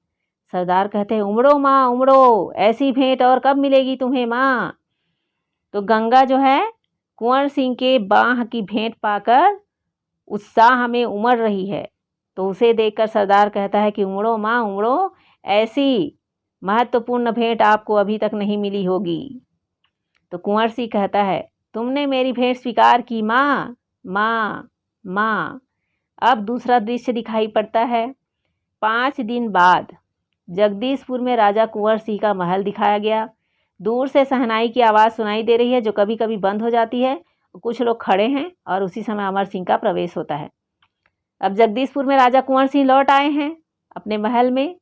सरदार कहते हैं, उमड़ो माँ उमड़ो, ऐसी भेंट और कब मिलेगी तुम्हें माँ। तो गंगा जो है कुंवर सिंह के बाह की भेंट पाकर उत्साह में उमड़ रही है। तो उसे देखकर सरदार कहता है कि उमड़ो माँ उमड़ो, ऐसी महत्वपूर्ण भेंट आपको अभी तक नहीं मिली होगी। तो कुंवर सिंह कहता है, तुमने मेरी भेंट स्वीकार की माँ, माँ, माँ। अब दूसरा दृश्य दिखाई पड़ता है। 5 दिन बाद जगदीशपुर में राजा कुंवर सिंह का महल दिखाया गया। दूर से शहनाई की आवाज़ सुनाई दे रही है, जो कभी कभी बंद हो जाती है। कुछ लोग खड़े हैं और उसी समय अमर सिंह का प्रवेश होता है। अब जगदीशपुर में राजा कुंवर सिंह लौट आए हैं अपने महल में,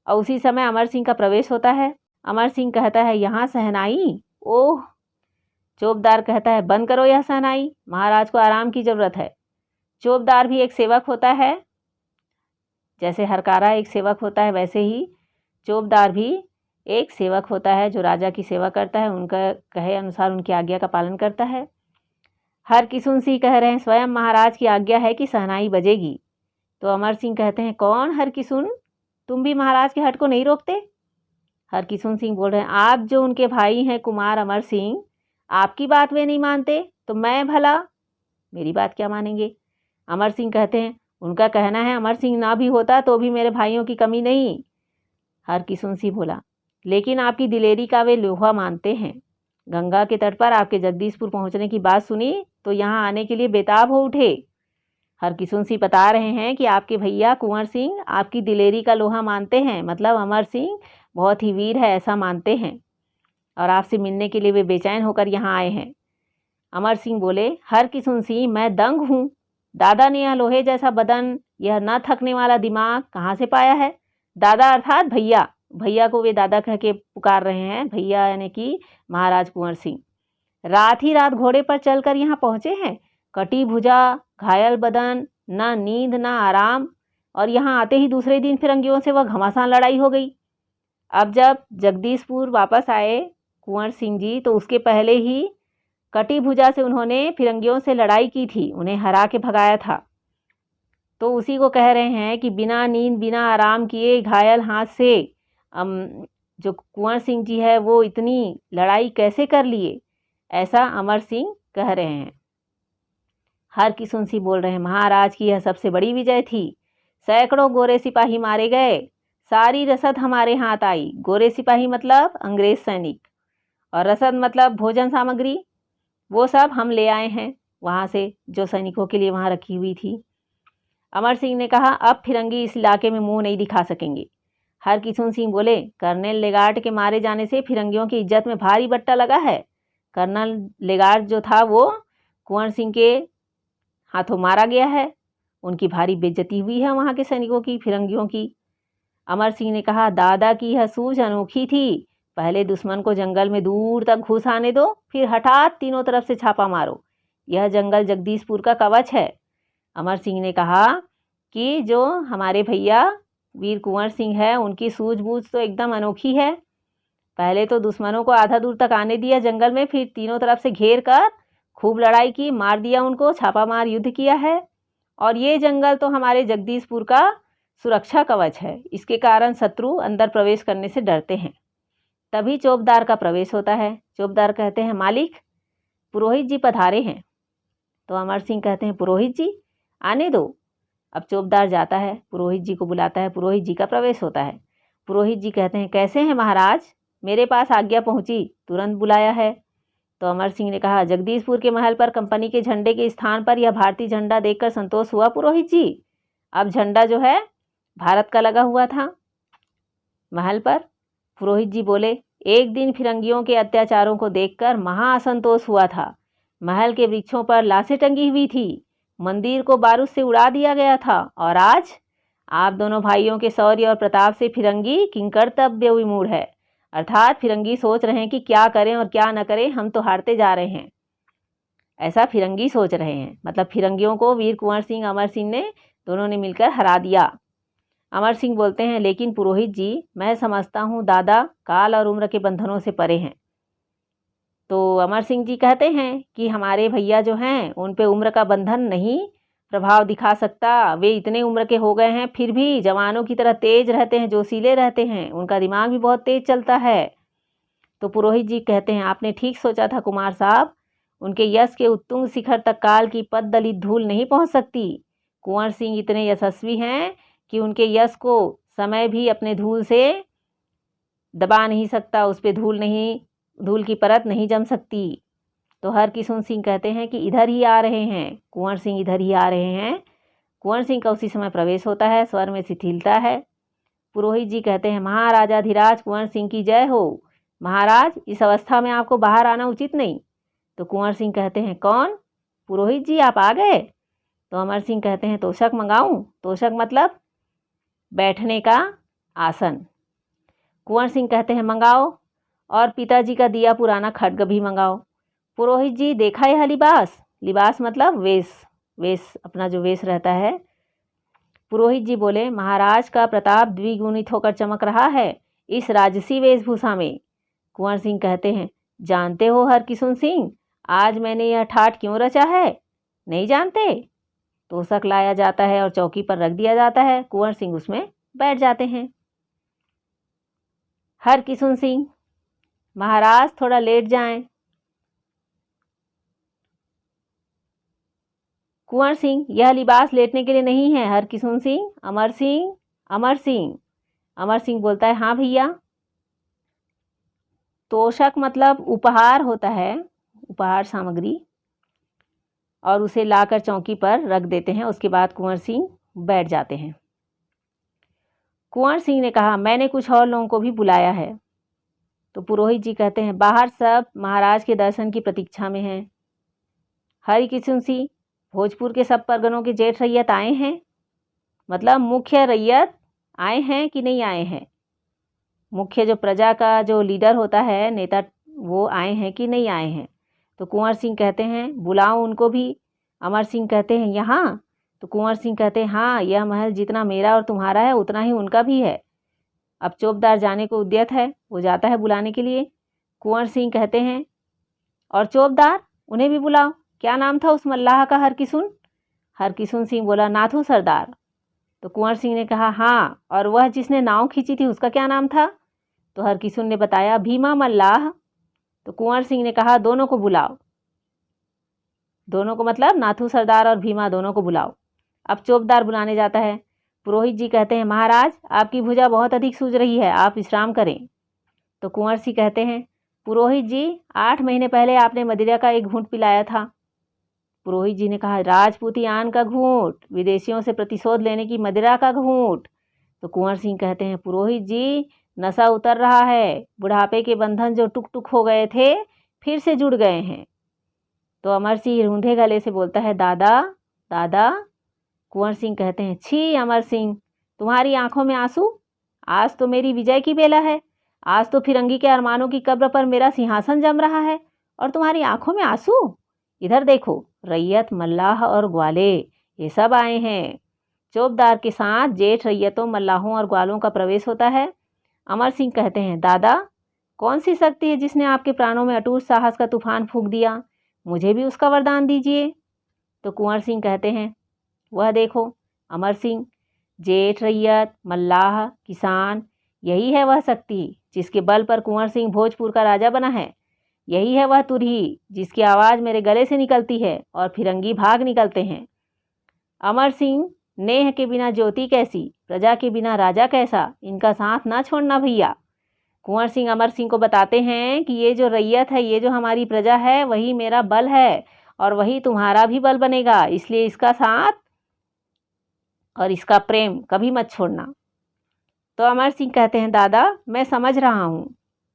और उसी समय अमर सिंह का प्रवेश होता है। अमर सिंह कहता है, यहाँ शहनाई? ओह। चौबदार कहता है, बंद करो यह शहनाई, महाराज को आराम की ज़रूरत है। चौबदार भी एक सेवक होता है, जैसे हरकारा एक सेवक होता है, वैसे ही चौबदार भी एक सेवक होता है जो राजा की सेवा करता है, उनका कहे अनुसार उनकी आज्ञा का पालन करता है। हरकिशुन सिंह कह रहे हैं स्वयं महाराज की आज्ञा है कि शहनाई बजेगी। तो अमर सिंह कहते हैं कौन हरकिशुन, तुम भी महाराज के हट को नहीं रोकते? हरकिशुन सिंह बोल रहे हैं आप जो उनके भाई हैं कुमार अमर सिंह, आपकी बात वे नहीं मानते तो मैं भला मेरी बात क्या मानेंगे? अमर सिंह कहते हैं उनका कहना है अमर सिंह ना भी होता तो भी मेरे भाइयों की कमी नहीं। हरकिशुन सिंह बोला लेकिन आपकी दिलेरी का वे लोहा मानते हैं। गंगा के तट पर आपके जगदीशपुर पहुंचने की बात सुनी तो यहाँ आने के लिए बेताब हो उठे। हरकिशुन सिंह बता रहे हैं कि आपके भैया कुंवर सिंह आपकी दिलेरी का लोहा मानते हैं, मतलब अमर सिंह बहुत ही वीर है ऐसा मानते हैं, और आपसे मिलने के लिए वे बेचैन होकर यहाँ आए हैं। अमर सिंह बोले हरकिशुन सिंह मैं दंग हूँ, दादा ने यह लोहे जैसा बदन, यह न थकने वाला दिमाग कहाँ से पाया है? दादा अर्थात भैया, भैया को वे दादा कह के पुकार रहे हैं, भैया यानी कि महाराज कुंवर सिंह। रात ही रात घोड़े पर चलकर यहाँ पहुँचे हैं, कटी भुजा, घायल बदन, ना नींद ना आराम, और यहाँ आते ही दूसरे दिन फिरंगियों से वह घमासान लड़ाई हो गई। अब जब जगदीशपुर वापस आए कुंवर सिंह जी तो उसके पहले ही कटी भुजा से उन्होंने फिरंगियों से लड़ाई की थी, उन्हें हरा के भगाया था। तो उसी को कह रहे हैं कि बिना नींद बिना आराम किए घायल हाथ से जो कुंवर सिंह जी है वो इतनी लड़ाई कैसे कर लिए, ऐसा अमर सिंह कह रहे हैं। हरकिशुन सिंह बोल रहे हैं महाराज की यह सबसे बड़ी विजय थी, सैकड़ों गोरे सिपाही मारे गए, सारी रसद हमारे हाथ आई। गोरे सिपाही मतलब अंग्रेज सैनिक, और रसद मतलब भोजन सामग्री, वो सब हम ले आए हैं वहाँ से जो सैनिकों के लिए वहाँ रखी हुई थी। अमर सिंह ने कहा अब फिरंगी इस इलाके में मुंह नहीं दिखा सकेंगे। हरकिशुन सिंह बोले कर्नल लेगार्ड के मारे जाने से फिरंगियों की इज्जत में भारी बट्टा लगा है। कर्नल लेगार्ड जो था वो कुंवर सिंह के हाथों मारा गया है, उनकी भारी बेइज्जती हुई है वहाँ के सैनिकों की, फिरंगियों की। अमर सिंह ने कहा दादा की यह सूझ अनोखी थी, पहले दुश्मन को जंगल में दूर तक घुस आने दो, फिर हठात तीनों तरफ से छापा मारो, यह जंगल जगदीशपुर का कवच है। अमर सिंह ने कहा कि जो हमारे भैया वीर कुंवर सिंह है उनकी सूझबूझ तो एकदम अनोखी है। पहले तो दुश्मनों को आधा दूर तक आने दिया जंगल में, फिर तीनों तरफ से घेर कर खूब लड़ाई की, मार दिया उनको, छापामार युद्ध किया है। और ये जंगल तो हमारे जगदीशपुर का सुरक्षा कवच है, इसके कारण शत्रु अंदर प्रवेश करने से डरते हैं। तभी चौबदार का प्रवेश होता है। चौबदार कहते हैं मालिक पुरोहित जी पधारे हैं। तो अमर सिंह कहते हैं पुरोहित जी आने दो। अब चौबदार जाता है, पुरोहित जी को बुलाता है, पुरोहित जी का प्रवेश होता है। पुरोहित जी कहते हैं कैसे हैं महाराज, मेरे पास आज्ञा पहुंची, तुरंत बुलाया है। तो अमर सिंह ने कहा जगदीशपुर के महल पर कंपनी के झंडे के स्थान पर यह भारतीय झंडा देखकर संतोष हुआ पुरोहित जी। अब झंडा जो है भारत का लगा हुआ था महल पर। पुरोहित जी बोले एक दिन फिरंगियों के अत्याचारों को देखकर महा असंतोष हुआ था, महल के वृक्षों पर लाशें टंगी हुई थी, मंदिर को बारूद से उड़ा दिया गया था, और आज आप दोनों भाइयों के शौर्य और प्रताप से फिरंगी किंकर्तव्य विमूढ़ है, अर्थात फिरंगी सोच रहे हैं कि क्या करें और क्या न करें, हम तो हारते जा रहे हैं, ऐसा फिरंगी सोच रहे हैं। मतलब फिरंगियों को वीर कुंवर सिंह अमर सिंह ने दोनों ने मिलकर हरा दिया। अमर सिंह बोलते हैं लेकिन पुरोहित जी मैं समझता हूँ दादा काल और उम्र के बंधनों से परे हैं। तो अमर सिंह जी कहते हैं कि हमारे भैया जो हैं उन पे उम्र का बंधन नहीं प्रभाव दिखा सकता, वे इतने उम्र के हो गए हैं फिर भी जवानों की तरह तेज रहते हैं, जोशीले रहते हैं, उनका दिमाग भी बहुत तेज चलता है। तो पुरोहित जी कहते हैं आपने ठीक सोचा था कुमार साहब, उनके यश के उत्तुंग शिखर तक काल की पद दलित धूल नहीं पहुंच सकती। कुंवर सिंह इतने यशस्वी हैं कि उनके यश को समय भी अपने धूल से दबा नहीं सकता, उस पर धूल की परत नहीं जम सकती। तो हरकिशुन सिंह कहते हैं कि इधर ही आ रहे हैं, कुंवर सिंह इधर ही आ रहे हैं। कुंवर सिंह का उसी समय प्रवेश होता है, स्वर में शिथिलता है। पुरोहित जी कहते हैं महाराजाधिराज कुंवर सिंह की जय हो। महाराज इस अवस्था में आपको बाहर आना उचित नहीं। तो कुंवर सिंह कहते हैं कौन, पुरोहित जी आप आ गए। तो अमर सिंह कहते हैं तोशक मंगाऊं। तोशक मतलब बैठने का आसन। कुंवर सिंह कहते हैं मंगाओ, और पिताजी का दिया पुराना खड्ग भी मंगाओ। पुरोहित जी देखा यह लिबास, लिबास मतलब वेश अपना जो वेश रहता है। पुरोहित जी बोले महाराज का प्रताप द्विगुणित होकर चमक रहा है, इस राजसी वेशभूषा में। कुंवर सिंह कहते हैं, जानते हो हरकिशन सिंह, आज मैंने यह ठाठ क्यों रचा है? नहीं जानते? तोशक लाया जाता है और चौकी पर रख दिया जाता है। कुंवर सिंह उसमें बैठ जाते हैं। हरकिशन सिंह, महाराज थोड़ा लेट जाएं। कुंवर सिंह, यह लिबास लेटने के लिए नहीं है। हरकिशन सिंह, अमर सिंह, अमर सिंह। अमर सिंह बोलता है, हाँ भैया। तोशक मतलब उपहार होता है, उपहार सामग्री, और उसे लाकर चौकी पर रख देते हैं। उसके बाद कुंवर सिंह बैठ जाते हैं। कुंवर सिंह ने कहा, मैंने कुछ और लोगों को भी बुलाया है। तो पुरोहित जी कहते हैं, बाहर सब महाराज के दर्शन की प्रतीक्षा में हैं। हरकिशन सिंह, भोजपुर के सब परगनों के जेठ रैयत आए हैं? मतलब मुख्य रैयत आए हैं कि नहीं आए हैं? मुख्य जो प्रजा का जो लीडर होता है, नेता, वो आए हैं कि नहीं आए हैं? तो कुंवर सिंह कहते हैं, बुलाओ उनको भी। अमर सिंह कहते हैं, यहाँ? तो कुंवर सिंह कहते हैं, हाँ, यह महल जितना मेरा और तुम्हारा है उतना ही उनका भी है। अब चौबदार जाने को उद्यत है, वो जाता है बुलाने के लिए। कुंवर सिंह कहते हैं, और चौबदार, उन्हें भी बुलाओ। क्या नाम था उस मल्लाह का? हरकिशन? हरकिशन सिंह बोला, नाथू सरदार। तो कुंवर सिंह ने कहा, हाँ, और वह जिसने नाव खींची थी उसका क्या नाम था? तो हरकिशन ने बताया, भीमा मल्लाह। तो कुंवर सिंह ने कहा, दोनों को बुलाओ। दोनों को मतलब नाथू सरदार और भीमा, दोनों को बुलाओ। अब चौबदार बुलाने जाता है। पुरोहित जी कहते हैं, महाराज आपकी भुजा बहुत अधिक सूज रही है, आप विश्राम करें। तो कुंवर सिंह कहते हैं, पुरोहित जी, 8 महीने पहले आपने मदिरा का एक घूंट पिलाया था। पुरोहित जी ने कहा, राजपूतियान का घूंट, विदेशियों से प्रतिशोध लेने की मदिरा का घूंट। तो कुंवर सिंह कहते हैं, पुरोहित जी, नशा उतर रहा है, बुढ़ापे के बंधन जो टुक टुक हो गए थे फिर से जुड़ गए हैं। तो अमर सिंह रूंधे गले से बोलता है, दादा, दादा। कुंवर सिंह कहते हैं, छी अमर सिंह, तुम्हारी आंखों में आंसू? आज तो मेरी विजय की बेला है, आज तो फिरंगी के अरमानों की कब्र पर मेरा सिंहासन जम रहा है, और तुम्हारी आंखों में आंसू? इधर देखो, रैयत, मल्लाह और ग्वाले, ये सब आए हैं। चौबदार के साथ जेठ रैयतों, मल्लाहों और ग्वालों का प्रवेश होता है। अमर सिंह कहते हैं, दादा, कौन सी शक्ति है जिसने आपके प्राणों में अटूट साहस का तूफान फूंक दिया? मुझे भी उसका वरदान दीजिए। तो कुंवर सिंह कहते हैं, वह देखो। अमर सिंह, जेठ रैयत, मल्लाह, किसान, यही है वह शक्ति जिसके बल पर कुंवर सिंह भोजपुर का राजा बना है। यही है वह तुरही जिसकी आवाज़ मेरे गले से निकलती है और फिरंगी भाग निकलते हैं। अमर सिंह, नेह के बिना ज्योति कैसी, प्रजा के बिना राजा कैसा, इनका साथ ना छोड़ना भैया। कुंवर सिंह अमर सिंह को बताते हैं कि ये जो रैयत है, ये जो हमारी प्रजा है, वही मेरा बल है और वही तुम्हारा भी बल बनेगा, इसलिए इसका साथ और इसका प्रेम कभी मत छोड़ना। तो अमर सिंह कहते हैं, दादा मैं समझ रहा हूँ।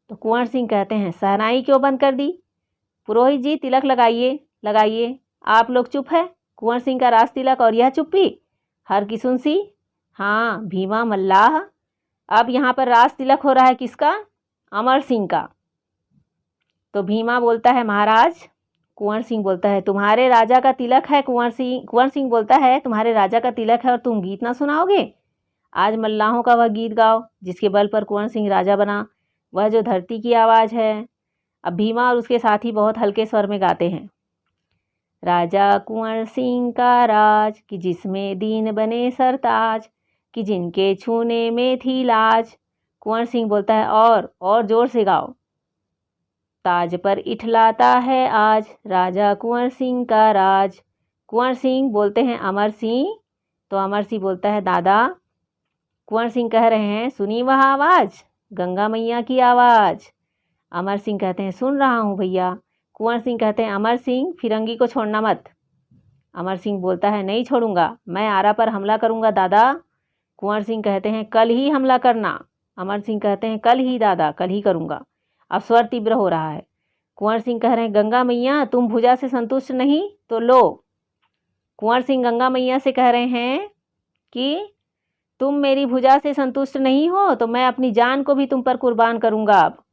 तो कुंवर सिंह कहते हैं, शहनाई क्यों बंद कर दी? पुरोहित जी, तिलक लगाइए, लगाइए। आप लोग चुप है? कुंवर सिंह का राज तिलक और यह चुप्पी? हरकिशन सिंह, हाँ, भीमा मल्लाह, अब यहाँ पर राज तिलक हो रहा है किसका? अमर सिंह का। तो भीमा बोलता है, महाराज। कुंवर सिंह बोलता है, तुम्हारे राजा का तिलक है। कुंवर सिंह बोलता है, तुम्हारे राजा का तिलक है और तुम गीत ना सुनाओगे? आज मल्लाहों का वह गीत गाओ जिसके बल पर कुंवर सिंह राजा बना, वह जो धरती की आवाज़ है। अब भीमा और उसके साथी बहुत हल्के स्वर में गाते हैं, राजा कुंवर सिंह का राज, कि जिसमें दीन बने सरताज, कि जिनके छूने में थी लाज। कुंवर सिंह बोलता है, और जोर से गाओ। ताज पर इठलाता है आज, राजा कुंवर सिंह का राज। कुंवर सिंह बोलते हैं, अमर सिंह। तो अमर सिंह बोलता है, दादा। कुंवर सिंह कह रहे हैं, सुनी वह आवाज़, गंगा मैया की आवाज़। अमर सिंह कहते हैं, सुन रहा हूँ भैया। कुंवर सिंह कहते हैं, अमर सिंह, फिरंगी को छोड़ना मत। अमर सिंह बोलता है, नहीं छोड़ूंगा, मैं आरा पर हमला करूंगा दादा। कुंवर सिंह कहते हैं, कल ही हमला करना। अमर सिंह कहते हैं, कल ही दादा, कल ही करूंगा। अब स्वर तीव्र हो रहा है। कुंवर सिंह कह रहे हैं, गंगा मैया तुम भुजा से संतुष्ट नहीं तो लो। कुंवर सिंह गंगा मैया से कह रहे हैं कि तुम मेरी भुजा से संतुष्ट नहीं हो तो मैं अपनी जान को भी तुम पर कुर्बान करूंगा। अब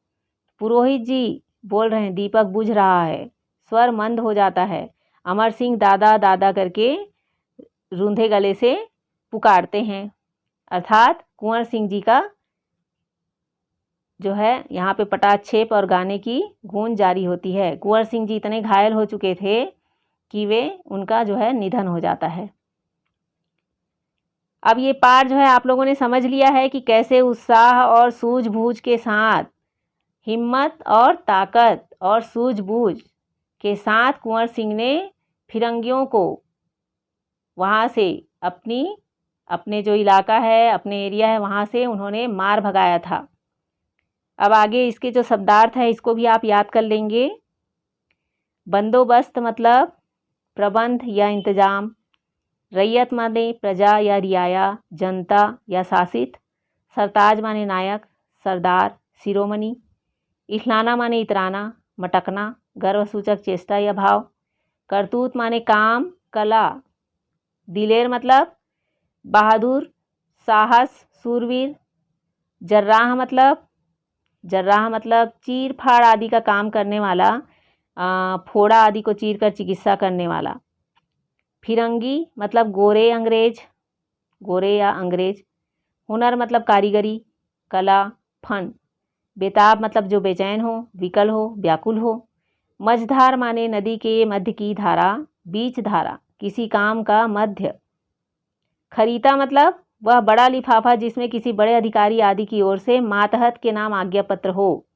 पुरोहित जी बोल रहे हैं, दीपक बुझ रहा है, स्वर मंद हो जाता है। अमर सिंह दादा दादा करके रूंधे गले से पुकारते हैं, अर्थात कुंवर सिंह जी का जो है यहाँ पे पटाक्षेप और गाने की गूंज जारी होती है। कुंवर सिंह जी इतने घायल हो चुके थे कि उनका जो है निधन हो जाता है। अब ये पाठ जो है आप लोगों ने समझ लिया है कि कैसे उत्साह और सूझबूझ के साथ, हिम्मत और ताकत और सूझबूझ के साथ कुंवर सिंह ने फिरंगियों को वहाँ से अपने जो इलाका है, अपने एरिया है, वहाँ से उन्होंने मार भगाया था। अब आगे इसके जो शब्दार्थ है इसको भी आप याद कर लेंगे। बंदोबस्त मतलब प्रबंध या इंतज़ाम, रैयत माने प्रजा या रियाया, जनता या शासित, सरताज माने नायक, सरदार, शिरोमणि, इखलाना माने इतराना, मटकना, गर्वसूचक चेष्टा या भाव, करतूत माने काम, कला, दिलेर मतलब बहादुर, साहस, सूरवीर, जर्राह मतलब चीर फाड़ आदि का काम करने वाला, फोड़ा आदि को चीर कर चिकित्सा करने वाला, फिरंगी मतलब गोरे या अंग्रेज, हुनर मतलब कारीगरी, कला, फन, बेताब मतलब जो बेचैन हो, विकल हो, व्याकुल हो, मझधार माने नदी के मध्य की धारा, बीच धारा, किसी काम का मध्य, खरीता मतलब वह बड़ा लिफाफा जिसमें किसी बड़े अधिकारी आदि की ओर से मातहत के नाम आज्ञा पत्र हो,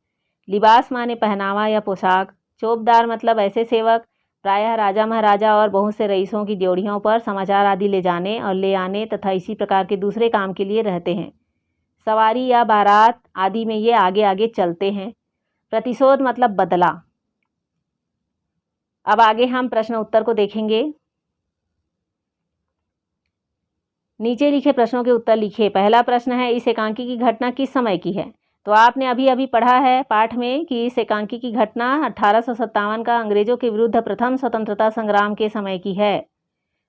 लिबास माने पहनावा या पोशाक, चौबदार मतलब ऐसे सेवक प्रायः राजा महाराजा और बहुत से रईसों की ड्योढ़ियों पर समाचार आदि ले जाने और ले आने तथा इसी प्रकार के दूसरे काम के लिए रहते हैं। सवारी या बारात आदि में ये आगे आगे चलते हैं। प्रतिशोध मतलब बदला। अब आगे हम प्रश्न उत्तर को देखेंगे। नीचे लिखे प्रश्नों के उत्तर लिखिए। पहला प्रश्न है, इस एकांकी की घटना किस समय की है? तो आपने अभी अभी पढ़ा है पाठ में कि इस एकांकी की घटना 1857 का अंग्रेजों के विरुद्ध प्रथम स्वतंत्रता संग्राम के समय की है।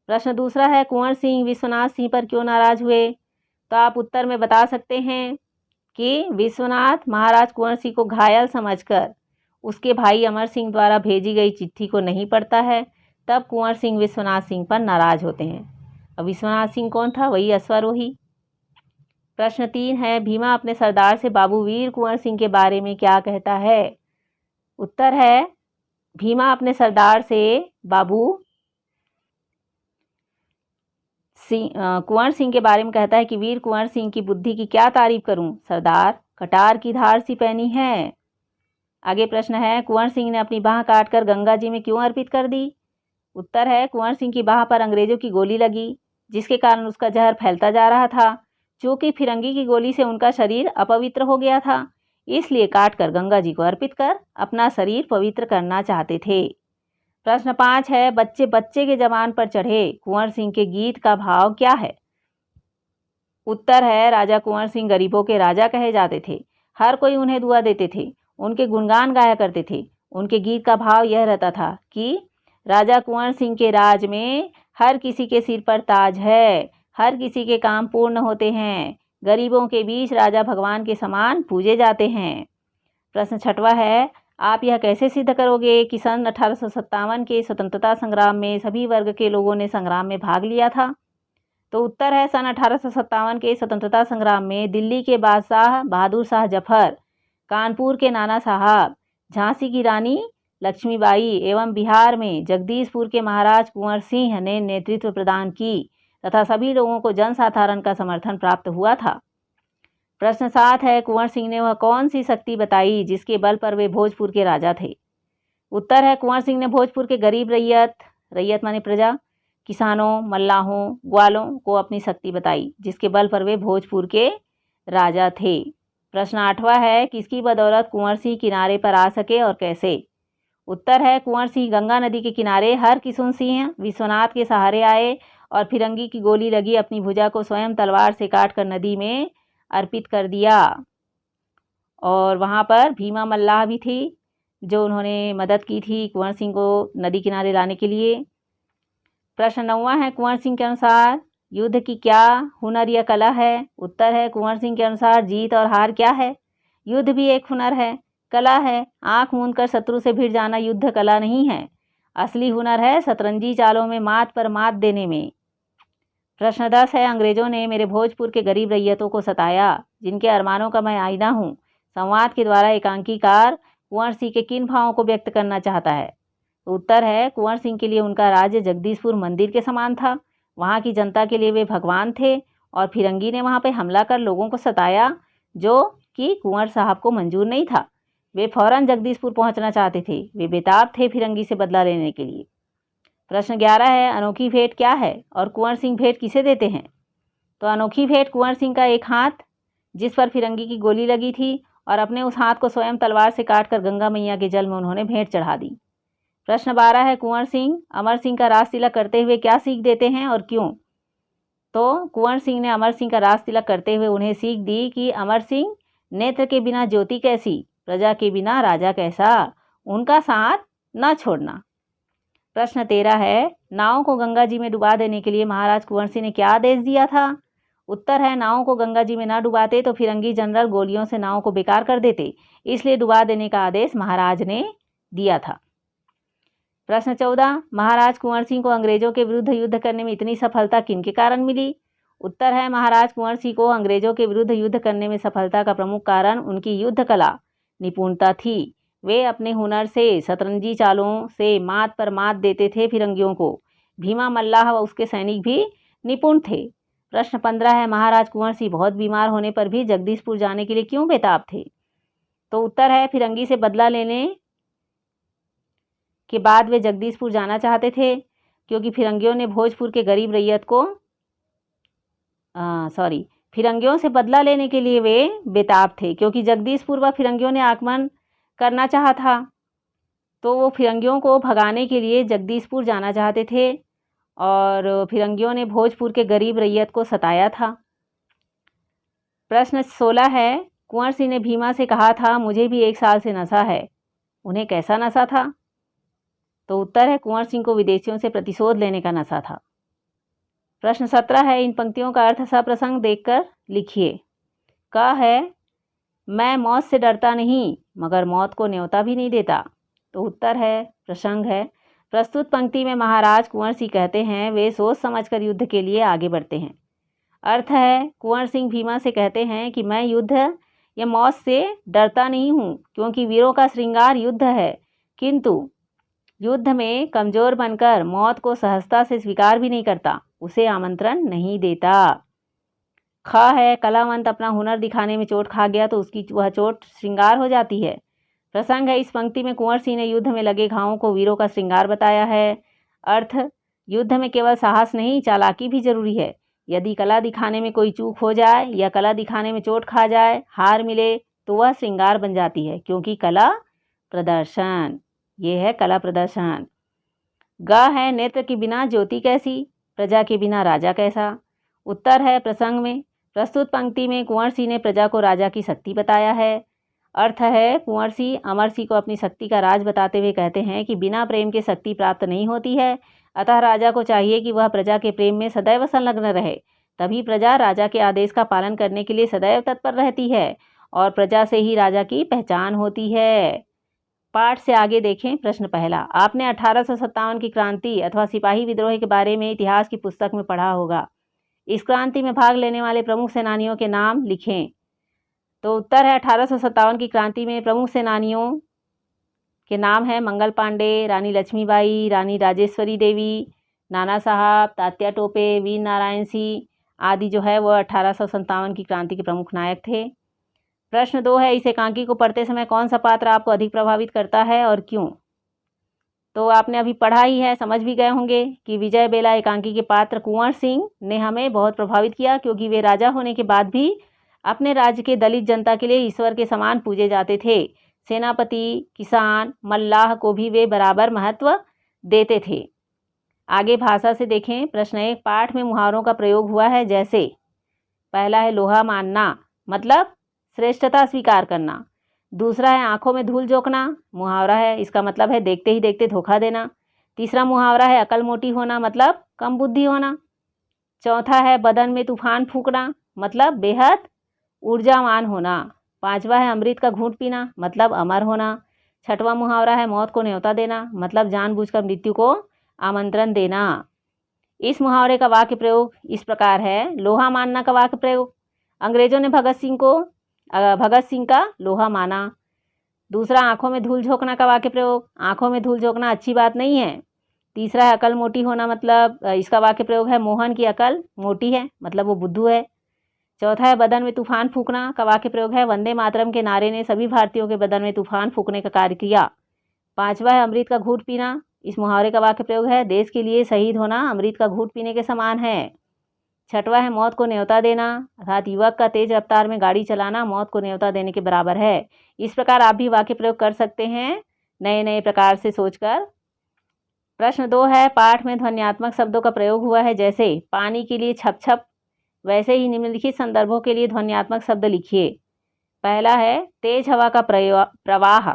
प्रश्न दूसरा है, कुंवर सिंह विश्वनाथ सिंह पर क्यों नाराज हुए? तो आप उत्तर में बता सकते हैं कि विश्वनाथ महाराज कुंवर सिंह को घायल समझकर उसके भाई अमर सिंह द्वारा भेजी गई चिट्ठी को नहीं पढ़ता है, तब कुंवर सिंह विश्वनाथ सिंह पर नाराज होते हैं। अब विश्वनाथ सिंह कौन था? वही अश्वारोही। प्रश्न 3 है, भीमा अपने सरदार से बाबू वीर कुंवर सिंह के बारे में क्या कहता है? उत्तर है, भीमा अपने सरदार से बाबू कुंवर सिंह के बारे में कहता है कि वीर कुंवर सिंह की बुद्धि की क्या तारीफ करूं, सरदार कटार की धार सी पहनी है। आगे प्रश्न है, कुंवर सिंह ने अपनी बाह काटकर गंगा जी में क्यों अर्पित कर दी? उत्तर है, कुंवर सिंह की बाह पर अंग्रेजों की गोली लगी, जिसके कारण उसका जहर फैलता जा रहा था। चूंकि फिरंगी की गोली से उनका शरीर अपवित्र हो गया था, इसलिए काटकर गंगा जी को अर्पित कर अपना शरीर पवित्र करना चाहते थे। प्रश्न 5 है, बच्चे बच्चे के जवान पर चढ़े कुंवर सिंह के गीत का भाव क्या है? उत्तर है, राजा कुंवर सिंह गरीबों के राजा कहे जाते थे। हर कोई उन्हें दुआ देते थे, उनके गुणगान गाया करते थे। उनके गीत का भाव यह रहता था कि राजा कुंवर सिंह के राज में हर किसी के सिर पर ताज है, हर किसी के काम पूर्ण होते हैं, गरीबों के बीच राजा भगवान के समान पूजे जाते हैं। प्रश्न 6वां है, आप यह कैसे सिद्ध करोगे कि सन 1857 के स्वतंत्रता संग्राम में सभी वर्ग के लोगों ने संग्राम में भाग लिया था? तो उत्तर है, सन 1857 के स्वतंत्रता संग्राम में दिल्ली के बादशाह बहादुर शाह जफर, कानपुर के नाना साहब, झांसी की रानी लक्ष्मीबाई एवं बिहार में जगदीशपुर के महाराज कुंवर सिंह ने नेतृत्व प्रदान की तथा सभी लोगों को जनसाधारण का समर्थन प्राप्त हुआ था। प्रश्न 7 है, कुंवर सिंह ने वह कौन सी शक्ति बताई जिसके बल पर वे भोजपुर के राजा थे? उत्तर है, कुंवर सिंह ने भोजपुर के गरीब रैयत माने प्रजा, किसानों, मल्लाहों, ग्वालों को अपनी शक्ति बताई, जिसके बल पर वे भोजपुर के राजा थे। प्रश्न 8वां है, किसकी बदौलत कुंवर सिंह किनारे पर आ सके और कैसे? उत्तर है, कुंवर सिंह गंगा नदी के किनारे हरकिशुन सिंह विश्वनाथ के सहारे आए और फिरंगी की गोली लगी अपनी भुजा को स्वयं तलवार से काटकर नदी में अर्पित कर दिया। और वहाँ पर भीमा मल्लाह भी थी जो उन्होंने मदद की थी कुंवर सिंह को नदी किनारे लाने के लिए। प्रश्न 9वां है, कुंवर सिंह के अनुसार युद्ध की क्या हुनर या कला है? उत्तर है, कुंवर सिंह के अनुसार जीत और हार क्या है? युद्ध भी एक हुनर है, कला है। आंख मूंद कर शत्रु से भिड़ जाना युद्ध कला नहीं है। असली हुनर है शतरंजी चालों में मात पर मात देने में। प्रश्न 10 है, अंग्रेजों ने मेरे भोजपुर के गरीब रैयतों को सताया, जिनके अरमानों का मैं आईना हूँ। संवाद के द्वारा एकांकीकार कुंवर सिंह के किन भावों को व्यक्त करना चाहता है? तो उत्तर है, कुंवर सिंह के लिए उनका राज्य जगदीशपुर मंदिर के समान था। वहाँ की जनता के लिए वे भगवान थे और फिरंगी ने वहाँ पे हमला कर लोगों को सताया, जो कि कुंवर साहब को मंजूर नहीं था। वे फौरन जगदीशपुर पहुँचना चाहते थे। वे बेताब थे फिरंगी से बदला लेने के लिए। प्रश्न 11 है, अनोखी भेंट क्या है और कुंवर सिंह भेंट किसे देते हैं? तो अनोखी भेंट कुंवर सिंह का एक हाथ, जिस पर फिरंगी की गोली लगी थी, और अपने उस हाथ को स्वयं तलवार से काटकर गंगा मैया के जल में उन्होंने भेंट चढ़ा दी। प्रश्न 12 है, कुंवर सिंह अमर सिंह का राज तिलक करते हुए क्या सीख देते हैं और क्यों? तो कुंवर सिंह ने अमर सिंह का राज तिलक करते हुए उन्हें सीख दी कि अमर सिंह, नेत्र के बिना ज्योति कैसी, प्रजा के बिना राजा कैसा, उनका साथ न छोड़ना। प्रश्न 13 है, नाव को गंगा जी में डुबा देने के लिए महाराज कुंवर सिंह ने क्या आदेश दिया था? उत्तर है, नाव को गंगा जी में न डुबाते तो फिरंगी जनरल गोलियों से नाव को बेकार कर देते, इसलिए डुबा देने का आदेश महाराज ने दिया था। प्रश्न 14, महाराज कुंवर सिंह को अंग्रेजों के विरुद्ध युद्ध करने में इतनी सफलता किनके कारण मिली? उत्तर है, महाराज कुंवर सिंह को अंग्रेजों के विरुद्ध युद्ध करने में सफलता का प्रमुख कारण उनकी युद्ध कला निपुणता थी। वे अपने हुनर से शतरंजी चालों से मात पर मात देते थे फिरंगियों को। भीमा मल्लाह व उसके सैनिक भी निपुण थे। प्रश्न 15 है, महाराज कुंवर सिंह बहुत बीमार होने पर भी जगदीशपुर जाने के लिए क्यों बेताब थे? तो उत्तर है, फिरंगी से बदला लेने के बाद वे जगदीशपुर जाना चाहते थे, क्योंकि फिरंगियों ने भोजपुर के गरीब रैयत को फिरंगियों से बदला लेने के लिए वे बेताब थे, क्योंकि जगदीशपुर व फिरंगियों ने आक्रमण करना चाहा था, तो वो फिरंगियों को भगाने के लिए जगदीशपुर जाना चाहते थे और फिरंगियों ने भोजपुर के गरीब रैयत को सताया था। प्रश्न 16 है, कुंवर सिंह ने भीमा से कहा था मुझे भी 1 साल से नशा है, उन्हें कैसा नशा था? तो उत्तर है, कुंवर सिंह को विदेशियों से प्रतिशोध लेने का नशा था। प्रश्न 17 है, इन पंक्तियों का अर्थ सप्रसंग देखकर लिखिए। क है, मैं मौत से डरता नहीं मगर मौत को न्योता भी नहीं देता। तो उत्तर है, प्रसंग है। प्रस्तुत पंक्ति में महाराज कुंवर सिंह कहते हैं वे सोच समझकर युद्ध के लिए आगे बढ़ते हैं। अर्थ है, कुंवर सिंह भीमा से कहते हैं कि मैं युद्ध या मौत से डरता नहीं हूँ, क्योंकि वीरों का श्रृंगार युद्ध है, किंतु युद्ध में कमजोर बनकर मौत को सहजता से स्वीकार भी नहीं करता, उसे आमंत्रण नहीं देता। ख है, कलावंत अपना हुनर दिखाने में चोट खा गया तो उसकी वह चोट श्रृंगार हो जाती है। प्रसंग है, इस पंक्ति में कुंवर सिंह ने युद्ध में लगे घावों को वीरों का श्रृंगार बताया है। अर्थ, युद्ध में केवल साहस नहीं चालाकी भी जरूरी है। यदि कला दिखाने में कोई चूक हो जाए या कला दिखाने में चोट खा जाए, हार मिले, तो वह श्रृंगार बन जाती है, क्योंकि कला प्रदर्शन, ये है कला प्रदर्शन। ग है, नेत्र के बिना ज्योति कैसी, प्रजा के बिना राजा कैसा। उत्तर है, प्रसंग में प्रस्तुत पंक्ति में कुंवर सिंह ने प्रजा को राजा की शक्ति बताया है। अर्थ है, कुंवर सिंह अमर सिंह को अपनी शक्ति का राज बताते हुए कहते हैं कि बिना प्रेम के शक्ति प्राप्त नहीं होती है, अतः राजा को चाहिए कि वह प्रजा के प्रेम में सदैव संलग्न रहे, तभी प्रजा राजा के आदेश का पालन करने के लिए सदैव तत्पर रहती है और प्रजा से ही राजा की पहचान होती है। पाठ से आगे देखें। प्रश्न पहला, आपने 1857 की क्रांति अथवा सिपाही विद्रोह के बारे में इतिहास की पुस्तक में पढ़ा होगा। इस क्रांति में भाग लेने वाले प्रमुख सेनानियों के नाम लिखें। तो उत्तर है, 1857 की क्रांति में प्रमुख सेनानियों के नाम है मंगल पांडे, रानी लक्ष्मीबाई, रानी राजेश्वरी देवी, नाना साहब, तात्या टोपे, वीर नारायण सिंह आदि जो है वह 1857 की क्रांति के प्रमुख नायक थे। प्रश्न 2 है, इस एकांकी को पढ़ते समय कौन सा पात्र आपको अधिक प्रभावित करता है और क्यों? तो आपने अभी पढ़ा ही है, समझ भी गए होंगे कि विजय बेला एकांकी के पात्र कुंवर सिंह ने हमें बहुत प्रभावित किया, क्योंकि वे राजा होने के बाद भी अपने राज्य के दलित जनता के लिए ईश्वर के समान पूजे जाते थे। सेनापति, किसान, मल्लाह को भी वे बराबर महत्व देते थे। आगे भाषा से देखें। प्रश्न 1, पाठ में मुहावरों का प्रयोग हुआ है, जैसे पहला है लोहा मानना, मतलब श्रेष्ठता स्वीकार करना। दूसरा है आंखों में धूल झोंकना, मुहावरा है, इसका मतलब है देखते ही देखते धोखा देना। तीसरा मुहावरा है अकल मोटी होना, मतलब कम बुद्धि होना। चौथा है बदन में तूफान फूंकना, मतलब बेहद ऊर्जावान होना। पांचवा है अमृत का घूंट पीना, मतलब अमर होना। छठवां मुहावरा है मौत को न्योता देना, मतलब जानबूझकर मृत्यु को आमंत्रण देना। इस मुहावरे का वाक्य प्रयोग इस प्रकार है। लोहा मानना का वाक्य प्रयोग, अंग्रेजों ने भगत सिंह को भगत सिंह का लोहा माना। दूसरा, आंखों में धूल झोंकना का वाक्य प्रयोग। आंखों में धूल झोंकना अच्छी बात नहीं है। तीसरा है अकल मोटी होना, मतलब इसका वाक्य प्रयोग है मोहन की अकल मोटी है, मतलब वो बुद्धू है। चौथा है बदन में तूफान फूंकना का वाक्य प्रयोग है वंदे मातरम के नारे ने सभी भारतीयों के बदन में तूफान फूंकने का कार्य किया। पांचवा है अमृत का घूंट पीना। इस मुहावरे का वाक्य प्रयोग है देश के लिए शहीद होना अमृत का घूंट पीने के समान है। छठवा है मौत को न्योता देना, अर्थात युवक का तेज रफ्तार में गाड़ी चलाना मौत को न्योता देने के बराबर है। इस प्रकार आप भी वाक्य प्रयोग कर सकते हैं नए नए प्रकार से सोचकर। प्रश्न 2 है पाठ में ध्वन्यात्मक शब्दों का प्रयोग हुआ है, जैसे पानी के लिए छप छप, वैसे ही निम्नलिखित संदर्भों के लिए ध्वन्यात्मक शब्द लिखिए। पहला है तेज हवा का प्रवाह।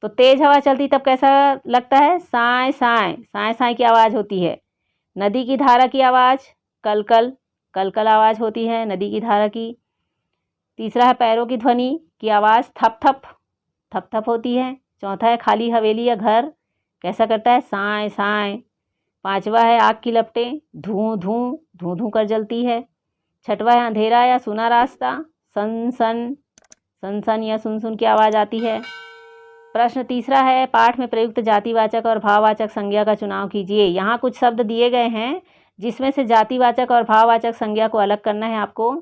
तो तेज हवा चलती तब कैसा लगता है? साए साए, साए साए की आवाज़ होती है। नदी की धारा की आवाज़ कलकल, कलकल आवाज़ होती है नदी की धारा की। तीसरा है पैरों की ध्वनि की आवाज़ थप थप, थप थप होती है। चौथा है खाली हवेली या घर कैसा करता है? साए साए। पांचवा है आग की लपटें धूं धूं, धूं धूं कर जलती है। छठवा है अंधेरा या सुना रास्ता सन सन, सन सन या सुन सुन की आवाज़ आती है। प्रश्न तीसरा है पाठ में प्रयुक्त जातिवाचक और भाववाचक संज्ञा का चुनाव कीजिए। यहाँ कुछ शब्द दिए गए हैं जिसमें से जातिवाचक और भाववाचक संज्ञा को अलग करना है आपको।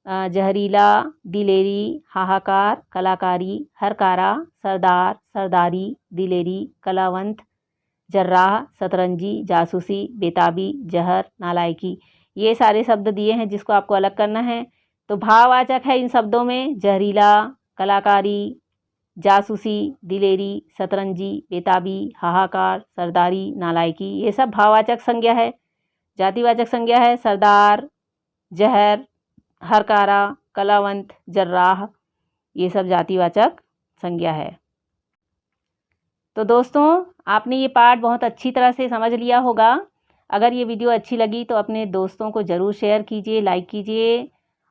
जहरीला, दिलेरी, हाहाकार, कलाकारी, हरकारा, सरदार, सरदारी, दिलेरी, कलावंत, जर्राह, सतरंजी, जासूसी, बेताबी, जहर, नालायकी, ये सारे शब्द दिए हैं जिसको आपको अलग करना है। तो भाववाचक है इन शब्दों में जहरीला, कलाकारी, जासूसी, दिलेरी, सतरंजी, बेताबी, हाहाकार, सरदारी, नालायकी, ये सब भाववाचक संज्ञा है। जातिवाचक संज्ञा है सरदार, जहर, हरकारा, कलावंत, जर्राह, ये सब जातिवाचक संज्ञा है। तो दोस्तों आपने ये पाठ बहुत अच्छी तरह से समझ लिया होगा। अगर ये वीडियो अच्छी लगी तो अपने दोस्तों को ज़रूर शेयर कीजिए, लाइक कीजिए,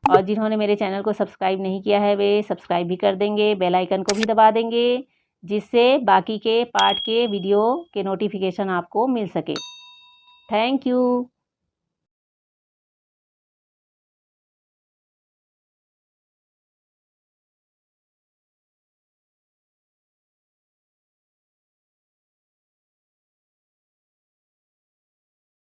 और जिन्होंने मेरे चैनल को सब्सक्राइब नहीं किया है वे सब्सक्राइब भी कर देंगे, बेल आइकन को भी दबा देंगे, जिससे बाकी के पार्ट के वीडियो के नोटिफिकेशन आपको मिल सके। Thank you.